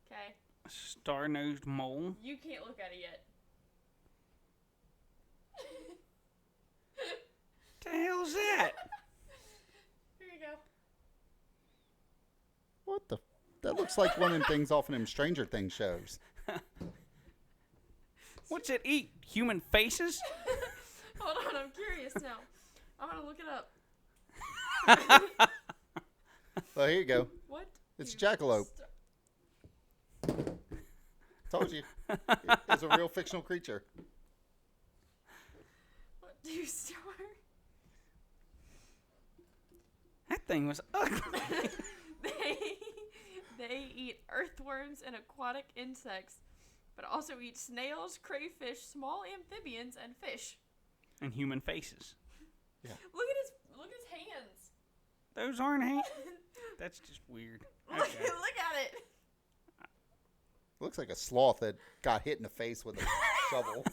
A: Okay?
B: Star-nosed mole.
A: You can't look at it yet.
B: The hell's that?
A: Here you go.
C: What the? That looks like one of them things off of them Stranger Things shows.
B: What's it eat? Human faces?
A: Hold on, I'm curious now. I'm gonna look it up.
C: Well, here you go.
A: What?
C: It's
A: you
C: jackalope. Told you. It's a real fictional creature.
A: What do you start?
B: That thing was ugly.
A: They eat earthworms and aquatic insects, but also eat snails, crayfish, small amphibians, and fish.
B: And human faces.
C: Yeah.
A: Look at his hands.
B: Those aren't hands. That's just weird.
A: Look at it.
C: Looks like a sloth that got hit in the face with a shovel.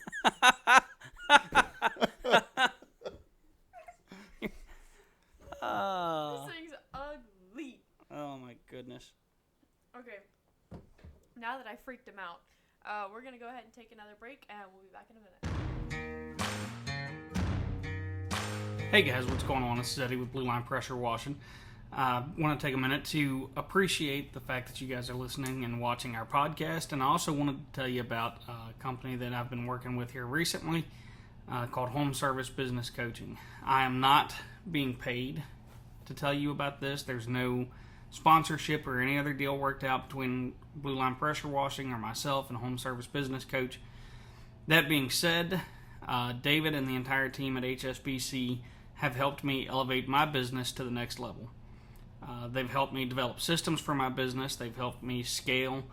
A: This thing's ugly.
B: Oh my goodness.
A: Okay. Now that I freaked him out, we're gonna go ahead and take another break, and we'll be back in a minute.
B: Hey guys, what's going on? This is Eddie with Blue Line Pressure Washing. I want to take a minute to appreciate the fact that you guys are listening and watching our podcast, and I also wanted to tell you about a company that I've been working with here recently called Home Service Business Coaching. I am not being paid to tell you about this. There's no sponsorship or any other deal worked out between Blue Line Pressure Washing or myself and Home Service Business Coach. That being said, David and the entire team at HSBC have helped me elevate my business to the next level. They've helped me develop systems for my business. They've helped me scale,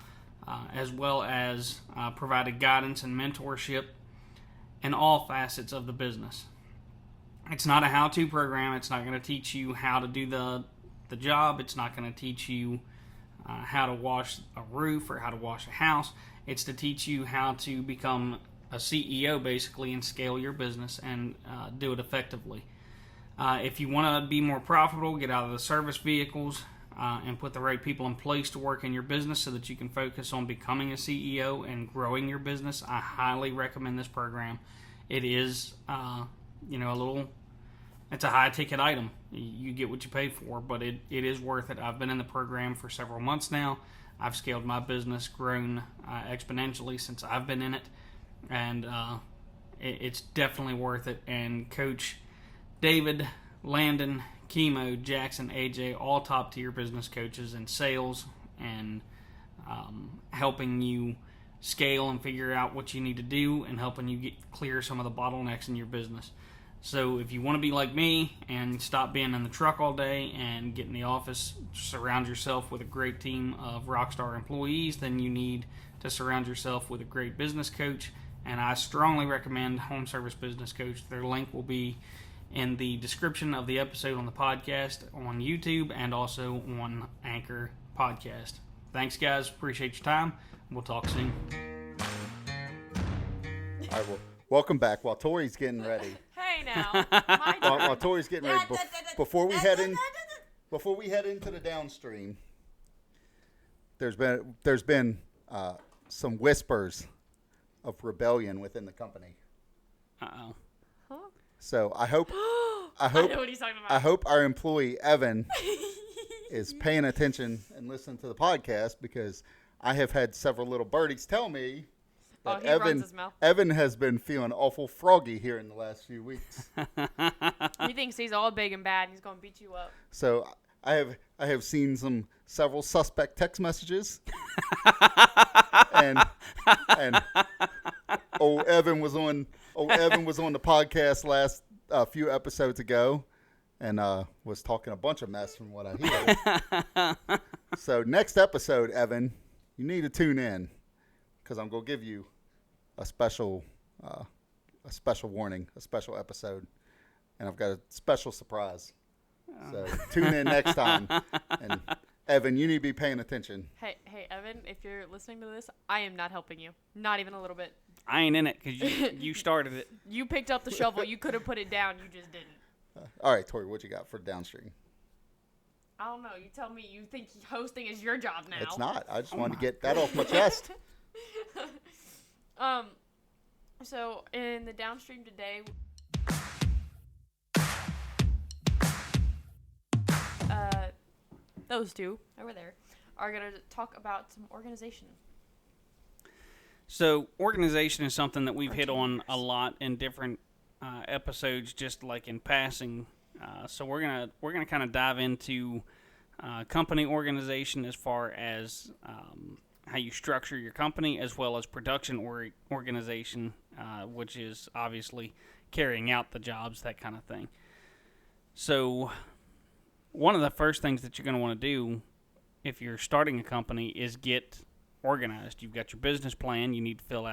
B: as well as provided guidance and mentorship in all facets of the business. It's not a how-to program. It's not going to teach you how to do the job. It's not going to teach you how to wash a roof or how to wash a house. It's to teach you how to become a CEO, basically, and scale your business and do it effectively. If you want to be more profitable, get out of the service vehicles and put the right people in place to work in your business so that you can focus on becoming a CEO and growing your business, I highly recommend this program. It is, it's a high-ticket item. You get what you pay for, but it is worth it. I've been in the program for several months now. I've scaled my business, grown exponentially since I've been in it, and it's definitely worth it. And Coach David, Landon, Chemo, Jackson, AJ, all top-tier business coaches in sales and helping you scale and figure out what you need to do and helping you clear some of the bottlenecks in your business. So if you want to be like me and stop being in the truck all day and get in the office, surround yourself with a great team of rockstar employees, then you need to surround yourself with a great business coach. And I strongly recommend Home Service Business Coach. Their link will be in the description of the episode on the podcast on YouTube and also on Anchor Podcast. Thanks, guys. Appreciate your time. We'll talk soon.
C: All right, well, welcome back. While Tori's getting ready,
A: Hey now, my turn.
C: while Tori's getting ready, before we head into the downstream, there's been some whispers of rebellion within the company.
B: Uh-oh.
A: Huh?
C: So I hope
A: I know what he's talking about.
C: I hope our employee Evan is paying attention and listening to the podcast, because I have had several little birdies tell me that
A: he runs his mouth.
C: Evan has been feeling awful froggy here in the last few weeks.
A: He thinks he's all big and bad and he's going to beat you up.
C: So I have seen some several suspect text messages, and old Evan was on the podcast last few episodes ago, and was talking a bunch of mess from what I hear. So next episode, Evan, you need to tune in because I'm gonna give you a special warning, a special episode, and I've got a special surprise. So tune in next time. And Evan, you need to be paying attention.
A: Hey, Evan, if you're listening to this, I am not helping you. Not even a little bit.
B: I ain't in it because you started it.
A: You picked up the shovel. You could have put it down. You just didn't.
C: All right, Tori, what you got for downstream?
A: I don't know. You tell me you think hosting is your job now.
C: It's not. I just wanted to get that off my chest.
A: So in the downstream today, those two over there are going to talk about some organization.
B: So organization is something that we've hit on a lot in different episodes, just like in passing. So we're gonna kind of dive into company organization as far as how you structure your company, as well as production organization, which is obviously carrying out the jobs, that kind of thing. So one of the first things that you're going to want to do if you're starting a company is get organized. You've got your business plan. You need to fill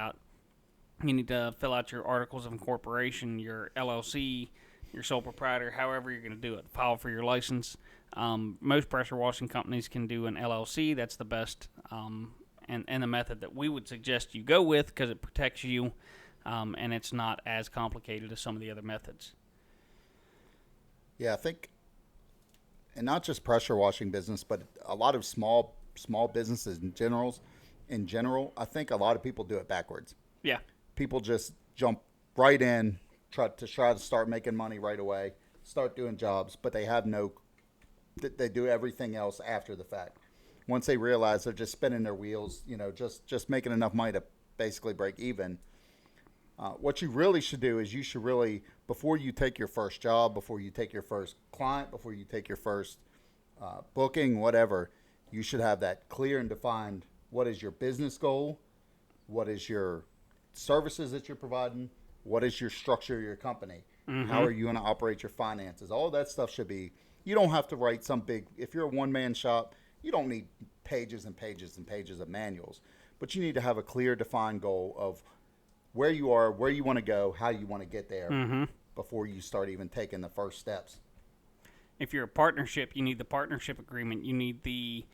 B: out your articles of incorporation, your LLC, your sole proprietor, however you're going to do it. File for your license. Most pressure washing companies can do an LLC. That's the best and the method that we would suggest you go with because it protects you and it's not as complicated as some of the other methods.
C: Yeah, I think, and not just pressure washing business, but a lot of small businesses in general, I think a lot of people do it backwards.
B: Yeah.
C: People just jump right in, try to start making money right away, start doing jobs, but they do everything else after the fact. Once they realize they're just spinning their wheels, just making enough money to basically break even. What you really should do is before you take your first job, before you take your first client, before you take your first booking, whatever, you should have that clear and defined. What is your business goal? What is your services that you're providing? What is your structure of your company? Mm-hmm. How are you going to operate your finances? All that stuff should be, you don't have to write if you're a one-man shop, you don't need pages and pages and pages of manuals, but you need to have a clear, defined goal of where you are, where you want to go, how you want to get there before you start even taking the first steps.
B: If you're a partnership, you need the partnership agreement. You need the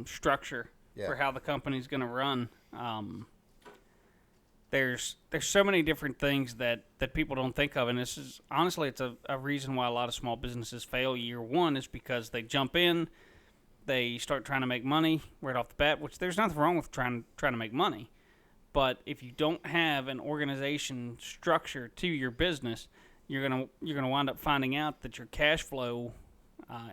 B: structure for how the company's going to run. There's so many different things that people don't think of, and this is honestly it's a reason why a lot of small businesses fail year one is because they jump in, they start trying to make money right off the bat, which there's nothing wrong with trying to make money. But if you don't have an organization structure to your business, you're gonna wind up finding out that your cash flow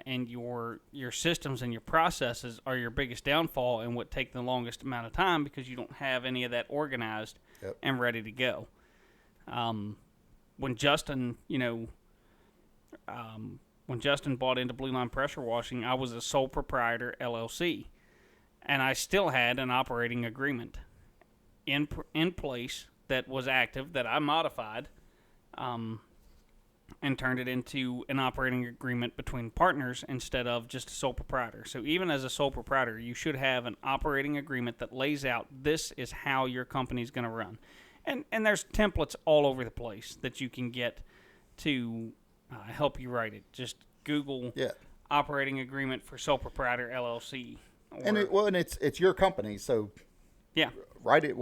B: and your systems and your processes are your biggest downfall and what take the longest amount of time because you don't have any of that organized and ready to go. When Justin bought into Blue Line Pressure Washing, I was a sole proprietor LLC, and I still had an operating agreement in place that was active that I modified and turned it into an operating agreement between partners instead of just a sole proprietor. So even as a sole proprietor, you should have an operating agreement that lays out this is how your company's going to run. And there's templates all over the place that you can get to help you write it. Just Google operating agreement for sole proprietor LLC.
C: And it's your company, so write it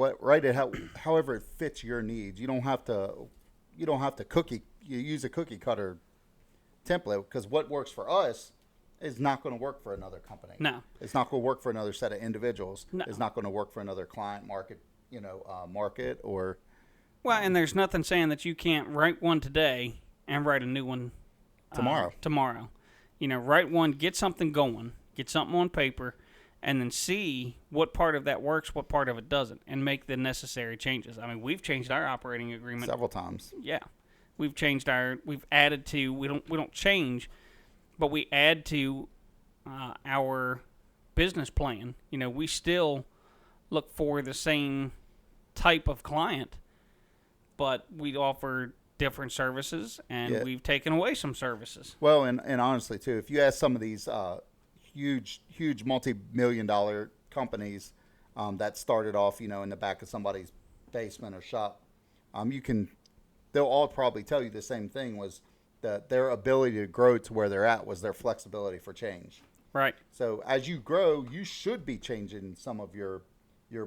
C: however it fits your needs. You don't have to use a cookie cutter template because what works for us is not going to work for another company.
B: No,
C: it's not going to work for another set of individuals.
B: No.
C: It's not going to work for another client market or.
B: Well, and there's nothing saying that you can't write one today and write a new one tomorrow. Write one, get something going, get something on paper, and then see what part of that works, what part of it doesn't, and make the necessary changes. I mean, we've changed our operating agreement
C: several times.
B: Yeah, we've added to. We don't change, but we add to our business plan. We still look for the same type of client, but we offer different services, and we've taken away some services.
C: Well, and honestly, too, if you ask some of these huge multi-million-dollar companies that started off, in the back of somebody's basement or shop, they'll all probably tell you the same thing, was that their ability to grow to where they're at was their flexibility for change.
B: Right.
C: So as you grow, you should be changing some of your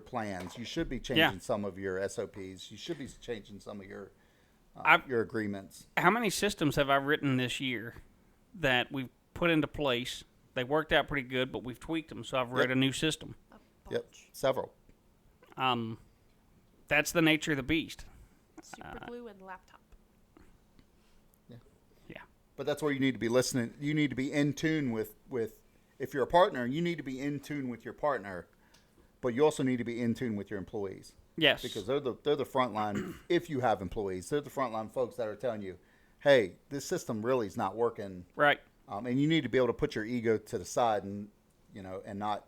C: plans. You should be changing some of your SOPs. You should be changing some of your agreements.
B: How many systems have I written this year that we've put into place? They worked out pretty good, but we've tweaked them, so I've wrote a new system.
C: Yep, several.
B: That's the nature of the beast.
A: Super glue and laptop.
B: Yeah.
C: But that's where you need to be listening. You need to be in tune with if you're a partner, you need to be in tune with your partner, but you also need to be in tune with your employees.
B: Yes.
C: Because they're the front line. If you have employees, they're the front line folks that are telling you, hey, this system really is not working.
B: Right.
C: And you need to be able to put your ego to the side and not,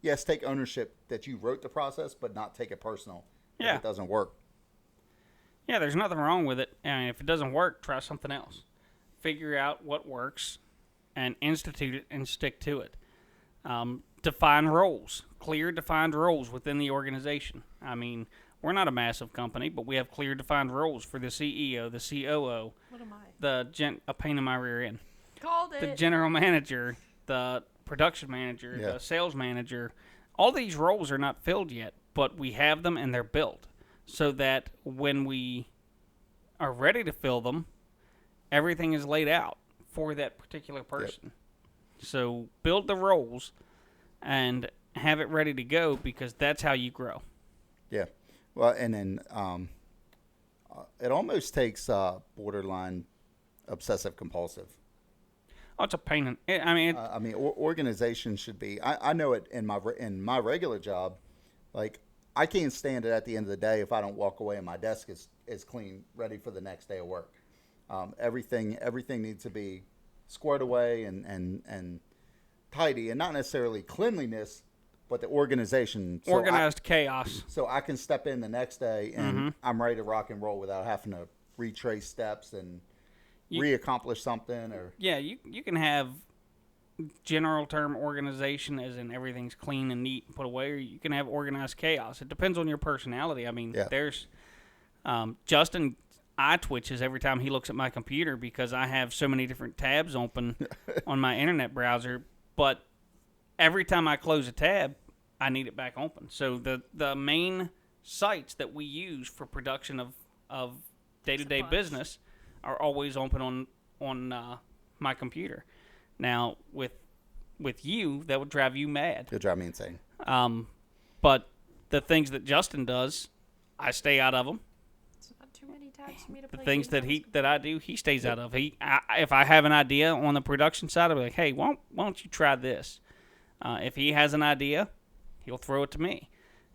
C: yes, take ownership that you wrote the process, but not take it personal if it doesn't work.
B: Yeah, there's nothing wrong with it. I mean, if it doesn't work, try something else. Figure out what works and institute it and stick to it. Define roles, clear defined roles within the organization. I mean, we're not a massive company, but we have clear defined roles for the CEO, the COO,
A: What am I?
B: a pain in my rear end,
A: Called it.
B: the general manager, the production manager, the sales manager. All these roles are not filled yet, but we have them and they're built so that when we are ready to fill them, everything is laid out for that particular person. Yep. So build the roles and have it ready to go, because that's how you grow. Yeah.
C: Well, and then it almost takes borderline obsessive compulsive.
B: Oh, it's a pain.
C: Organization should be. I know it in my regular job. Like, I can't stand it at the end of the day if I don't walk away and my desk is clean, ready for the next day of work. Everything needs to be squared away and tidy, and not necessarily cleanliness, but the organization.
B: Organized chaos.
C: So I can step in the next day and I'm ready to rock and roll without having to retrace steps and re-accomplish something. Or
B: you can have general term organization as in everything's clean and neat and put away, or you can have organized chaos. It depends on your personality. I mean, there's Justin eye twitches every time he looks at my computer because I have so many different tabs open on my internet browser. But every time I close a tab, I need it back open. So the main sites that we use for production of day-to-day business are always open on my computer. Now, with you, that would drive you mad.
C: It'll drive me insane.
B: But the things that Justin does, I stay out of them.
A: It's not too many tabs for me to play.
B: The things that I do, he stays out of. If I have an idea on the production side, I'll be like, hey, why don't you try this? If he has an idea, he'll throw it to me,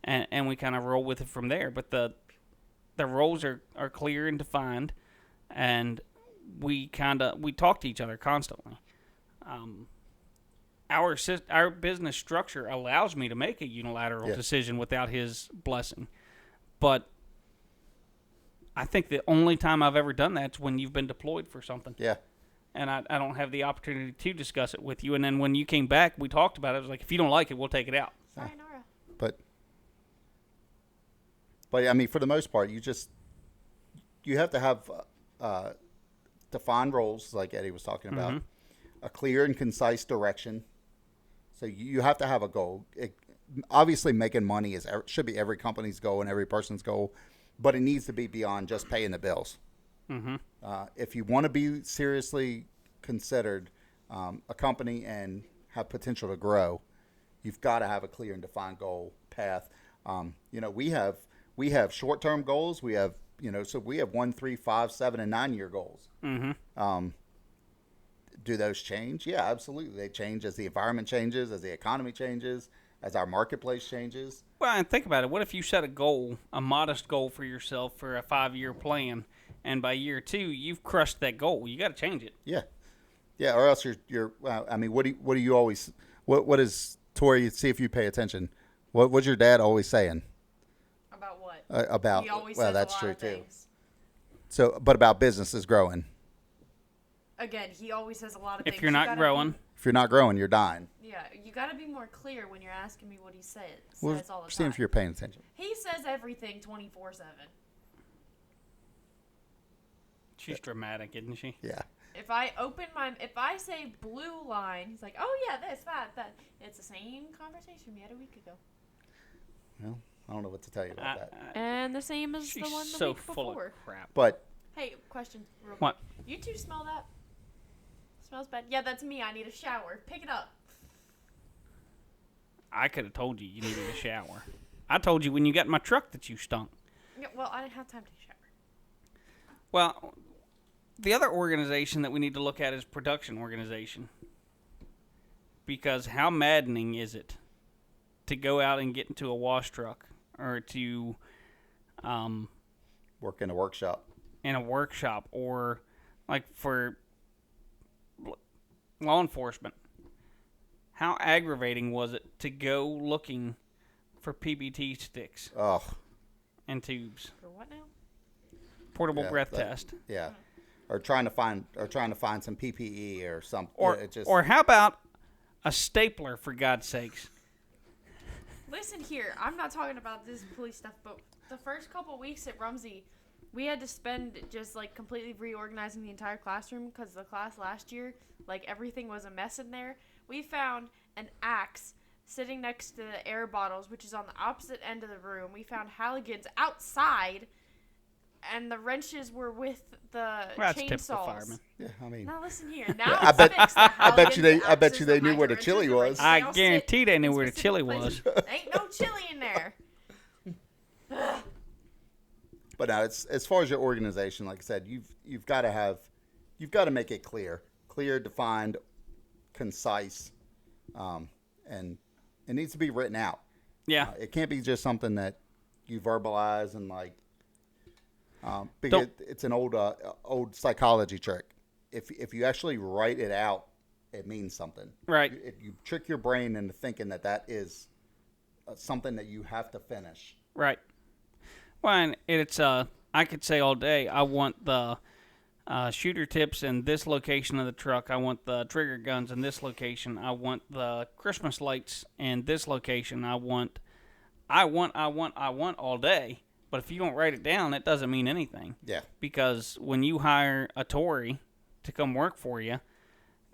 B: and we kind of roll with it from there. But the roles are clear and defined, and we talk to each other constantly. Our business structure allows me to make a unilateral decision without his blessing, but I think the only time I've ever done that is when you've been deployed for something. Yeah. And I don't have the opportunity to discuss it with you. And then when you came back, we talked about it. I was like, if you don't like it, we'll take it out.
A: Sayonara.
C: But I mean, for the most part, you have to have defined roles, like Eddie was talking about, a clear and concise direction. So you have to have a goal. Obviously, making money should be every company's goal and every person's goal, but it needs to be beyond just paying the bills. If you want to be seriously considered a company and have potential to grow, you've got to have a clear and defined goal path. We have short-term goals. We have so we have 1, 3, 5, 7, and 9-year goals. Do those change? Yeah, absolutely. They change as the environment changes, as the economy changes, as our marketplace changes.
B: Well, and think about it. What if you set a modest goal for yourself for a 5-year plan, and by year 2, you've crushed that goal? You got to change it.
C: Yeah. Yeah, or else you're. I mean, what do you always? What is Tori? See if you pay attention. What's your dad always saying?
A: About what?
C: About
A: He always
C: well,
A: says
C: that's
A: a lot
C: true
A: of
C: too.
A: things.
C: So, but about businesses growing.
A: Again, he always says a lot of
B: If
A: things.
B: you're
A: You
B: not
A: gotta
B: growing,
C: If you're not growing, you're dying.
A: Yeah, you got to be more clear when you're asking me what he says
C: Well,
A: all the
C: see
A: time.
C: if you're paying attention.
A: He says everything 24/7.
B: she's dramatic, isn't she?
C: Yeah.
A: If I say blue line, he's like, oh yeah, this, that. It's the same conversation we had a week ago.
C: Well, I don't know what to tell you about that.
A: And the same as
B: She's
A: the one the
B: so
A: week
B: full
A: before.
B: of crap.
C: But
A: Hey, question real quick.
B: What?
A: You two smell that? Smells bad. Yeah, that's me. I need a shower. Pick it up.
B: I could have told you needed a shower. I told you when you got in my truck that you stunk.
A: Yeah, well, I didn't have time to shower.
B: Well, the other organization that we need to look at is production organization. Because how maddening is it to go out and get into a wash truck or to
C: work in a workshop.
B: in a workshop or like for law enforcement. How aggravating was it to go looking for PBT sticks
C: Oh,
B: and tubes?
A: For what now?
B: Portable
C: yeah,
B: breath
C: that-
B: test.
C: Yeah. Or trying to find some PPE or something.
B: Or
C: Yeah, it just,
B: or how about a stapler, for God's sakes?
A: Listen here, I'm not talking about this police stuff, but the first couple weeks at Rumsey, we had to spend just like completely reorganizing the entire classroom because the class last year, like everything was a mess in there. We found an axe sitting next to the air bottles, which is on the opposite end of the room. We found Halligans outside, and the wrenches were with the
B: Well, that's
A: chainsaws.
B: typical firemen.
C: yeah, I mean,
A: Now listen here. Now
C: I
A: it's
C: bet-
A: fixed. The
C: I bet you
A: Halligans,
C: they- I bet
A: axes,
C: you they
A: the
C: knew where the
A: hydro
C: chili
A: wrenches, the
C: was.
A: wrenches,
B: I
A: they all
B: guarantee
A: sit
B: they knew
A: in
B: where the chili was.
A: specific places. Ain't no chili in there.
C: but now it's as far as your organization, like I said, you've got to make it clear, defined, concise, and it needs to be written out.
B: Yeah.
C: It can't be just something that you verbalize and like. Because it's an old psychology trick. If you actually write it out, it means something.
B: Right.
C: You trick your brain into thinking that is something that you have to finish.
B: Right. Well, and it's I could say all day. I want the shooter tips in this location of the truck. I want the trigger guns in this location. I want the Christmas lights in this location. I want all day. But if you don't write it down, it doesn't mean anything.
C: Yeah.
B: Because when you hire a Tori to come work for you,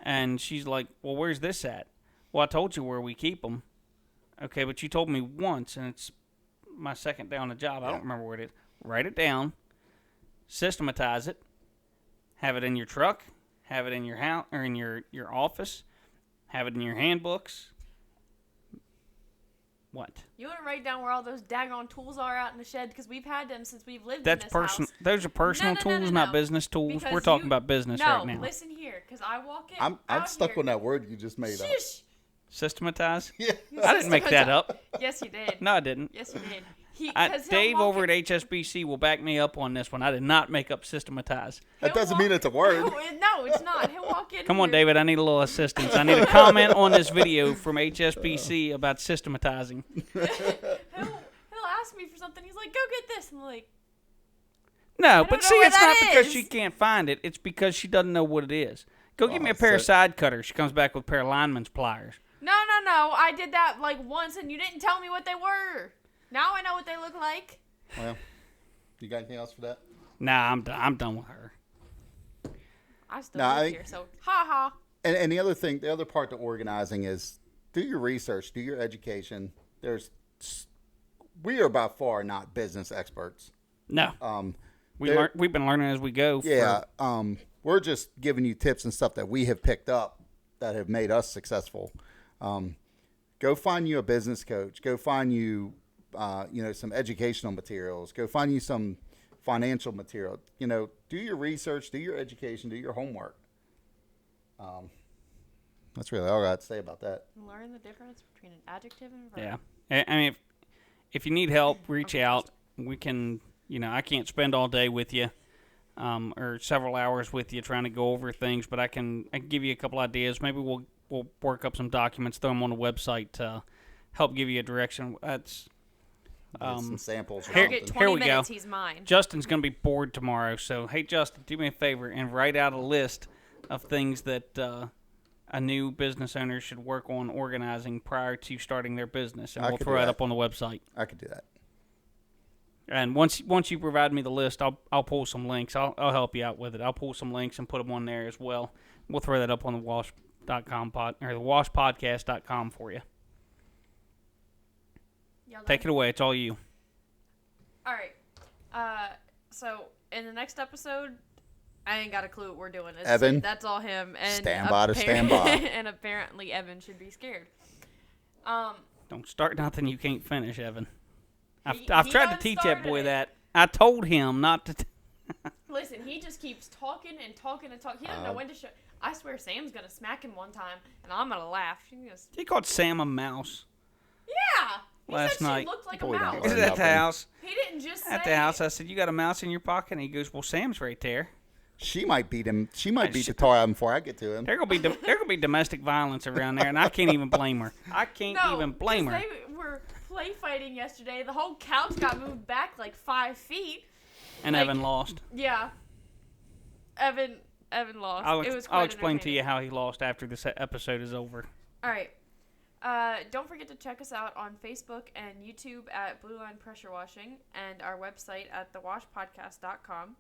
B: and she's like, well, where's this at? Well, I told you where we keep them. Okay, but you told me once, and it's my second day on the job. I don't remember where it is. Write it down, systematize it, have it in your truck, have it in your house or in your office, have it in your handbooks. What?
A: You want to write down where all those daggone tools are out in the shed because we've had them since we've lived
B: That's
A: in this
B: personal.
A: house.
B: Those are personal
A: No,
B: tools,
A: no.
B: not business tools.
A: Because
B: We're talking
A: you-
B: about business
A: no,
B: right now.
A: listen here, because I walk in.
C: I'm
A: out
C: stuck
A: here.
C: on that word you just made up.
A: Shush.
B: Systematize?
C: Yeah.
B: I didn't make that up.
A: Yes, you did.
B: No, I didn't.
A: Yes, you did. Because
B: Dave over at HSBC will back me up on this one. I did not make up systematize.
C: That doesn't mean it's a word.
A: No, it's not. He'll walk in.
B: Come on,
A: here.
B: David. I need a little assistance. I need a comment on this video from HSBC about systematizing.
A: He'll ask me for something. He's like, "Go get this," and I'm like,
B: No,
A: don't
B: but
A: know
B: see,
A: where
B: it's
A: that
B: not because
A: is.
B: she can't find it. It's because she doesn't know what it is. Go get me a
C: Oh,
B: pair of
C: so-
B: side cutters. She comes back with a pair of lineman's pliers.
A: "No. I did that like once, and you didn't tell me what they were. Now I know what they look like."
C: Well, you got anything else for that?
B: Nah, I'm done with her.
A: I still
C: No,
A: live
C: I think-
A: here, so ha ha.
C: And the other thing, the other part to organizing is do your research, do your education. We are by far not business experts.
B: No,
C: there-
B: we've been learning as we go.
C: Yeah, we're just giving you tips and stuff that we have picked up that have made us successful. Go find you a business coach. Go find you, some educational materials. Go find you some financial material. Do your research, do your education, do your homework. That's really all I got to say about that.
A: Learn the difference between an adjective and a verb.
B: Yeah. I mean, if you need help, reach out. We can. I can't spend all day with you. or several hours with you trying to go over things, but I can give you a couple ideas. Maybe we'll work up some documents, throw them on the website to help give you a direction. That's
C: Get some samples. Or
A: I'll
B: Here-
A: get
C: something.
A: 20
B: we go.
A: minutes. He's mine.
B: Justin's going to be bored tomorrow, so hey, Justin, do me a favor and write out a list of things that a new business owner should work on organizing prior to starting their business, and
C: I
B: we'll
C: could
B: throw
C: do
B: it
C: that.
B: up on the website.
C: I could do that.
B: And once you provide me the list, I'll pull some links. I'll help you out with it. I'll pull some links and put them on there as well. We'll throw that up on the wash.com or the washpodcast.com for you.
A: Y'all done?
B: Take it away. It's all you.
A: All right. So in the next episode, I ain't got a clue what we're doing.
C: Evan,
A: That's all him. And
C: stand by to stand by.
A: And apparently Evan should be scared.
B: Don't start nothing you can't finish, Evan. I've
A: He
B: tried to
A: done
B: teach that
A: started
B: boy
A: it.
B: that. I told him not to.
A: Listen, he just keeps talking and talking and talking. He doesn't know when to shut. I swear Sam's going to smack him one time, and I'm going to laugh. He goes,
B: He called Sam a mouse.
A: yeah. He
B: Last
A: said
B: night.
A: she looked like
C: Boy,
A: a
C: don't
A: mouse.
B: Is
C: learn
B: it at the
C: nothing.
B: house?
A: He didn't just say
B: At the house,
A: it.
B: I said, "You got a mouse in your pocket?" And he goes, "Well, Sam's right there."
C: She might beat him. She might beat the tar out of him before I get to him.
B: There gonna be domestic violence around there, and I can't even blame her. I can't
A: No,
B: even blame
A: 'cause
B: her.
A: they were play fighting yesterday. The whole couch got moved back like 5 feet.
B: And
A: like-
B: Evan lost.
A: Yeah. Evan lost. It was quite
B: I'll explain to you
A: entertaining.
B: how he lost after this episode is over.
A: All right. Don't forget to check us out on Facebook and YouTube at Blue Line Pressure Washing and our website at thewashpodcast.com.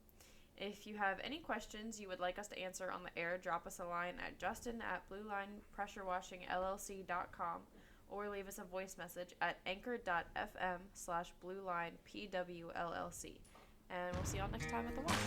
A: If you have any questions you would like us to answer on the air, drop us a line at justin@bluelinepressurewashingllc.com or leave us a voice message at anchor.fm/bluelinepwllc. And we'll see y'all next time at the wash.